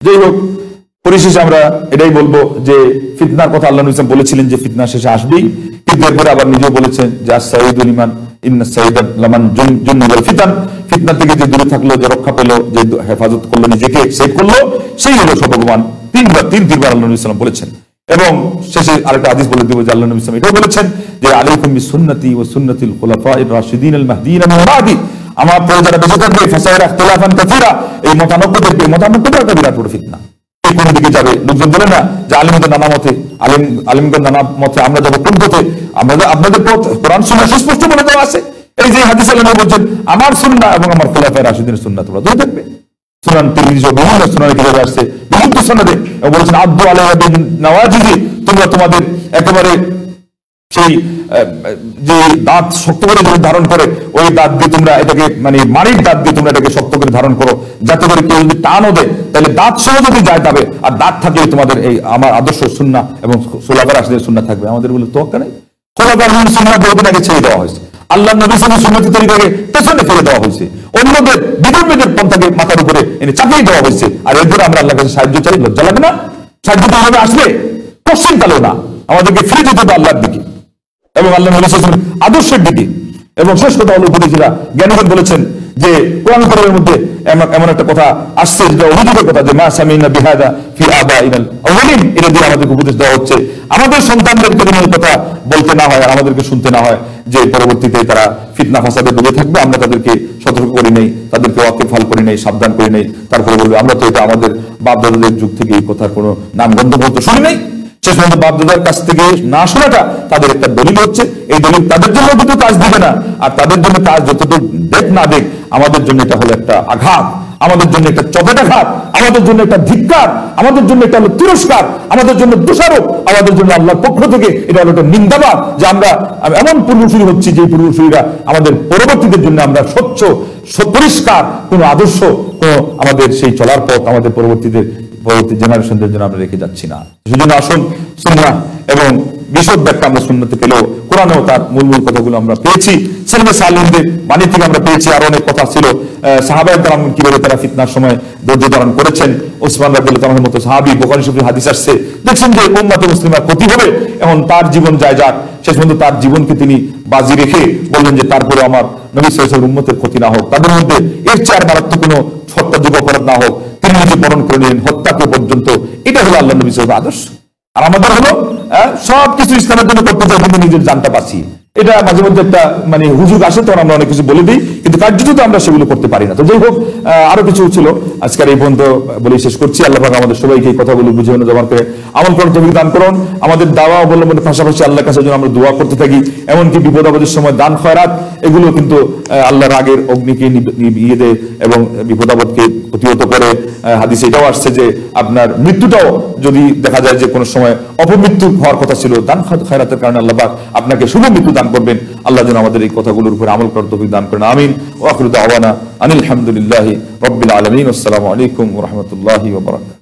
যাই হোক, পরিশেষে আমরা এটাই বলবো যে ফিতনার কথা আল্লাহ নবী সাল্লাল্লাহু আলাইহি ওয়াসাল্লাম বলেছিলেন যে ফিতনা শেষে আসবেই, কিন্তু এরপরে আবার নিজেও বলেছেন যে আস-সাইয়িদুল ইমান ইন্না সাইয়্যিদা লামান জুন্নিবাল ফিতান, ফিতনা থেকে যে দূরে থাকলো, যে রক্ষা পেলো, যে হেফাজত করলো, নিজেকে সেভ করলো, সেই হলো সর্বভগবান। তিনবার আল্লাহ নবী সাল্লাল্লাহু আলাইহি ওয়াসাল্লাম বলেছেন। এবং শেষে আরেকটা হাদিস বলে দেব যে আল্লাহ নবী সাল্লাল্লাহু আলাইহি ওয়াসাল্লাম এটাও বলেছেন যে আলাইকুম বিসুন্নতি ওয়া সুন্নাতিল খুলাফাইর রাশিদিন আল মাহদিয়িন মিন বাদি, আমার পরে যারা বেঁচে থাকবে ফাসায়রা ইখতিলাফান কাসীরা, এই মতানৈক্যের একটা বিরাট বড় ফিতনা। এই কোন দিকে যাবে? লোকজন বলে না যে আলিমদের নানা মতে, আলিমগণ নানা মতে, আমরা যাবো কোন পথে? আপনাদের পথ কোরআন সুন্নাহ সুস্পষ্ট বলে দেওয়া আছে। এই যে হাদিস আল্লাহ নবী বলছেন আমার সুন্নাহ এবং আমার খুলাফায়ে রাশিদিনের সুন্নাহ তোমরা ধরে থাকবে। সুনান তিরমিজি ও বিভিন্ন সুনানে কিতাবে আসছে বিশুদ্ধ সনদে, এবং বলেছেন আদু আলাইহা বিন নওয়াজিজি, তোমরা তোমাদের একেবারে সেই যে দাঁত শক্ত করে ধারণ করে, ওই দাঁত দিয়ে তোমরা এটাকে, মানে মাড়ির দাঁত দিয়ে তোমরা এটাকে শক্ত করে ধারণ করো, যাতে করে কেউ যদি টানও দেয় তাহলে দাঁত সহ যদি যায় যাবে, আর দাঁত থাকলে তোমাদের এই আমার আদর্শ সুন্নাহ এবং খুলাফায়ে রাশিদিনের সুন্নাহ থাকবে। আমাদের বলে তোয়াক্কা নেই। খুলাফায়ে রাশিদিনের সুন্নাহ বহুদিন আগে ছেড়ে দেওয়া হয়েছে, আল্লাহ নবী সাল্লাল্লাহু আলাইহি ওয়াসাল্লামের সুন্নতি তরিকাকে পেছনে ফেলে দেওয়া হয়েছে, অন্যদের বিধর্মীদের পন্থাকে মাথার উপরে এনে চাপিয়ে দেওয়া হয়েছে। আর এরপরে আমরা আল্লাহর কাছে সাহায্য চাই, লজ্জা লাগে না? সাহায্য তো হবে আসলে কোশ্চেন কালেও না, আমাদেরকে ফিরে যেতে হবে আল্লাহর দিকে এবং আল্লাহ নবী সাল্লাল্লাহু আলাইহি ওয়াসাল্লামের আদর্শের দিকে। এবং শেষ কথা হলো, উপদেশিরা জ্ঞানীগণ বলেছেন যে কোরআন কারিমের মধ্যে এমন একটা কথা আসছে যেটা অভিযোগের কথা, যে মা সামিনা বিহাদা ফি আবাইনাল আউয়ালিন, এটা দিয়ে আমাদেরকে উপদেশ দেওয়া হচ্ছে আমাদের সন্তানদেরকে যেন এই কথা বলতে না হয় আর আমাদেরকে শুনতে না হয় যে পরবর্তীতে তারা ফিতনা ফাসাদে ডুবে থাকবে। আমরা তাদেরকে সতর্ক করি নাই, তাদেরকে ওয়াকিফাল করি নাই, সাবধান করি নাই। তারপরে বলবে আমরা তো এটা আমাদের বাপ দাদাদের যুগ থেকে এই কথার কোনো নাম গন্ধ পর্যন্ত শুনি নাই। শেষ পর্যন্ত বাপ দাদার কাছ থেকে না শোনাটা তাদের একটা দলিল হচ্ছে। এই দলিল তাদের জন্য দুটো কাজ দিবে না, আর তাদের জন্য কাজ যতটুকু দেখ না দেখ, আমাদের জন্য এটা হলো একটা আঘাত, আমাদের জন্য একটা চপেটাঘাত, আমাদের জন্য একটা ধিক্কার, আমাদের জন্য এটা হলো তিরস্কার, আমাদের জন্য দোষারোপ, আমাদের জন্য আল্লাহর পক্ষ থেকে এটা হলো একটা নিন্দাবাদ যে আমরা এমন পূর্বসূরি হচ্ছি যে পূর্বসূরিরা আমাদের পরবর্তীদের জন্য আমরা স্বচ্ছ পরিষ্কার কোনো আদর্শ, কোনো আমাদের সেই চলার পথ আমাদের পরবর্তী জেনারেশনদের জন্য আমরা রেখে যাচ্ছি না। সেজন্য আসুন সুন্নাহ এবং বিশদ ব্যাখ্যা আমরা সুন্নাতে পেলেও কোরআনেও তার মূল কথাগুলো আমরা পেয়েছি, সালফে সালেহদের বাণী থেকে আমরা পেয়েছি। আর অনেক কথা ছিল, সাহাবায়ে কেরাম কিভাবে তারা ফিতনার সময় ধৈর্য ধারণ করেছেন। ওসমান রাদিয়াল্লাহু তাআলার মতো সাহাবী, বুখারী শরীফে হাদিস আসছে, দেখছেন যে উম্মতে মুসলিমা ক্ষতি হবে, এখন তার জীবন যায় যাক। শেষ পর্যন্ত তার জীবনকে তিনি বাজি রেখে বললেন যে তারপরে আমার নবী সাল্লাল্লাহু আলাইহি ওয়াসাল্লামের উম্মতের ক্ষতি না হোক, তাদের মধ্যে এর চেয়ে আর মারাত্মক কোনো হত্যাযোগ্য অপরাধ না হোক, তিনি নিজে বরণ করে নিলেন হত্যাকে পর্যন্ত। এটা হলো আল্লাহ নবী সাল্লাল্লাহু আলাইহি ওয়াসাল্লামের আদর্শ। আর আমাদের হলো সবকিছু ইসলামের জন্য করতে চাই কিন্তু নিজের জানটা বাঁচিয়ে। এটা মাঝে মধ্যে একটা মানে হুজুগ আসে, তখন আমরা অনেক কিছু বলে দিই, কিন্তু কার্যত আমরা সেগুলো করতে পারি না। তো যাই হোক, আরো কিছু ছিল, আজকের এই পর্যন্ত বলেই শেষ করছি। আল্লাহ পাক আমাদের সবাইকে এই কথাগুলো বুঝে জবান করে আমল করার তৌফিক দান করুন। আমাদের দাওয়া অবলম্বনের পাশাপাশি আল্লাহর কাছে যেন আমরা দোয়া করতে থাকি, এমনকি বিপদ আপদের সময় দান খয়রাত, এগুলো কিন্তু আল্লাহর রাগের অগ্নিকে নিভিয়ে দেয় এবং বিপদ আপদকে প্রতিহত করে। হাদিসে এটাও আসছে যে আপনার মৃত্যুটাও যদি দেখা যায় যে কোনো সময় অপমৃত্যু হওয়ার কথা ছিল, দান খয়রাতের কারণে আল্লাহ পাক আপনাকে শুভ মৃত্যু দান করবেন। আল্লাহ যেন আমাদের এই কথাগুলোর উপরে আমল করার তৌফিক দান করেন। আমিন। ওয়া আখিরু দাওয়ানা আনিল হামদুলিল্লাহি রাব্বিল আলামিন। আসসালামু আলাইকুম ওয়া রাহমাতুল্লাহি ওয়া বারাকাতুহু।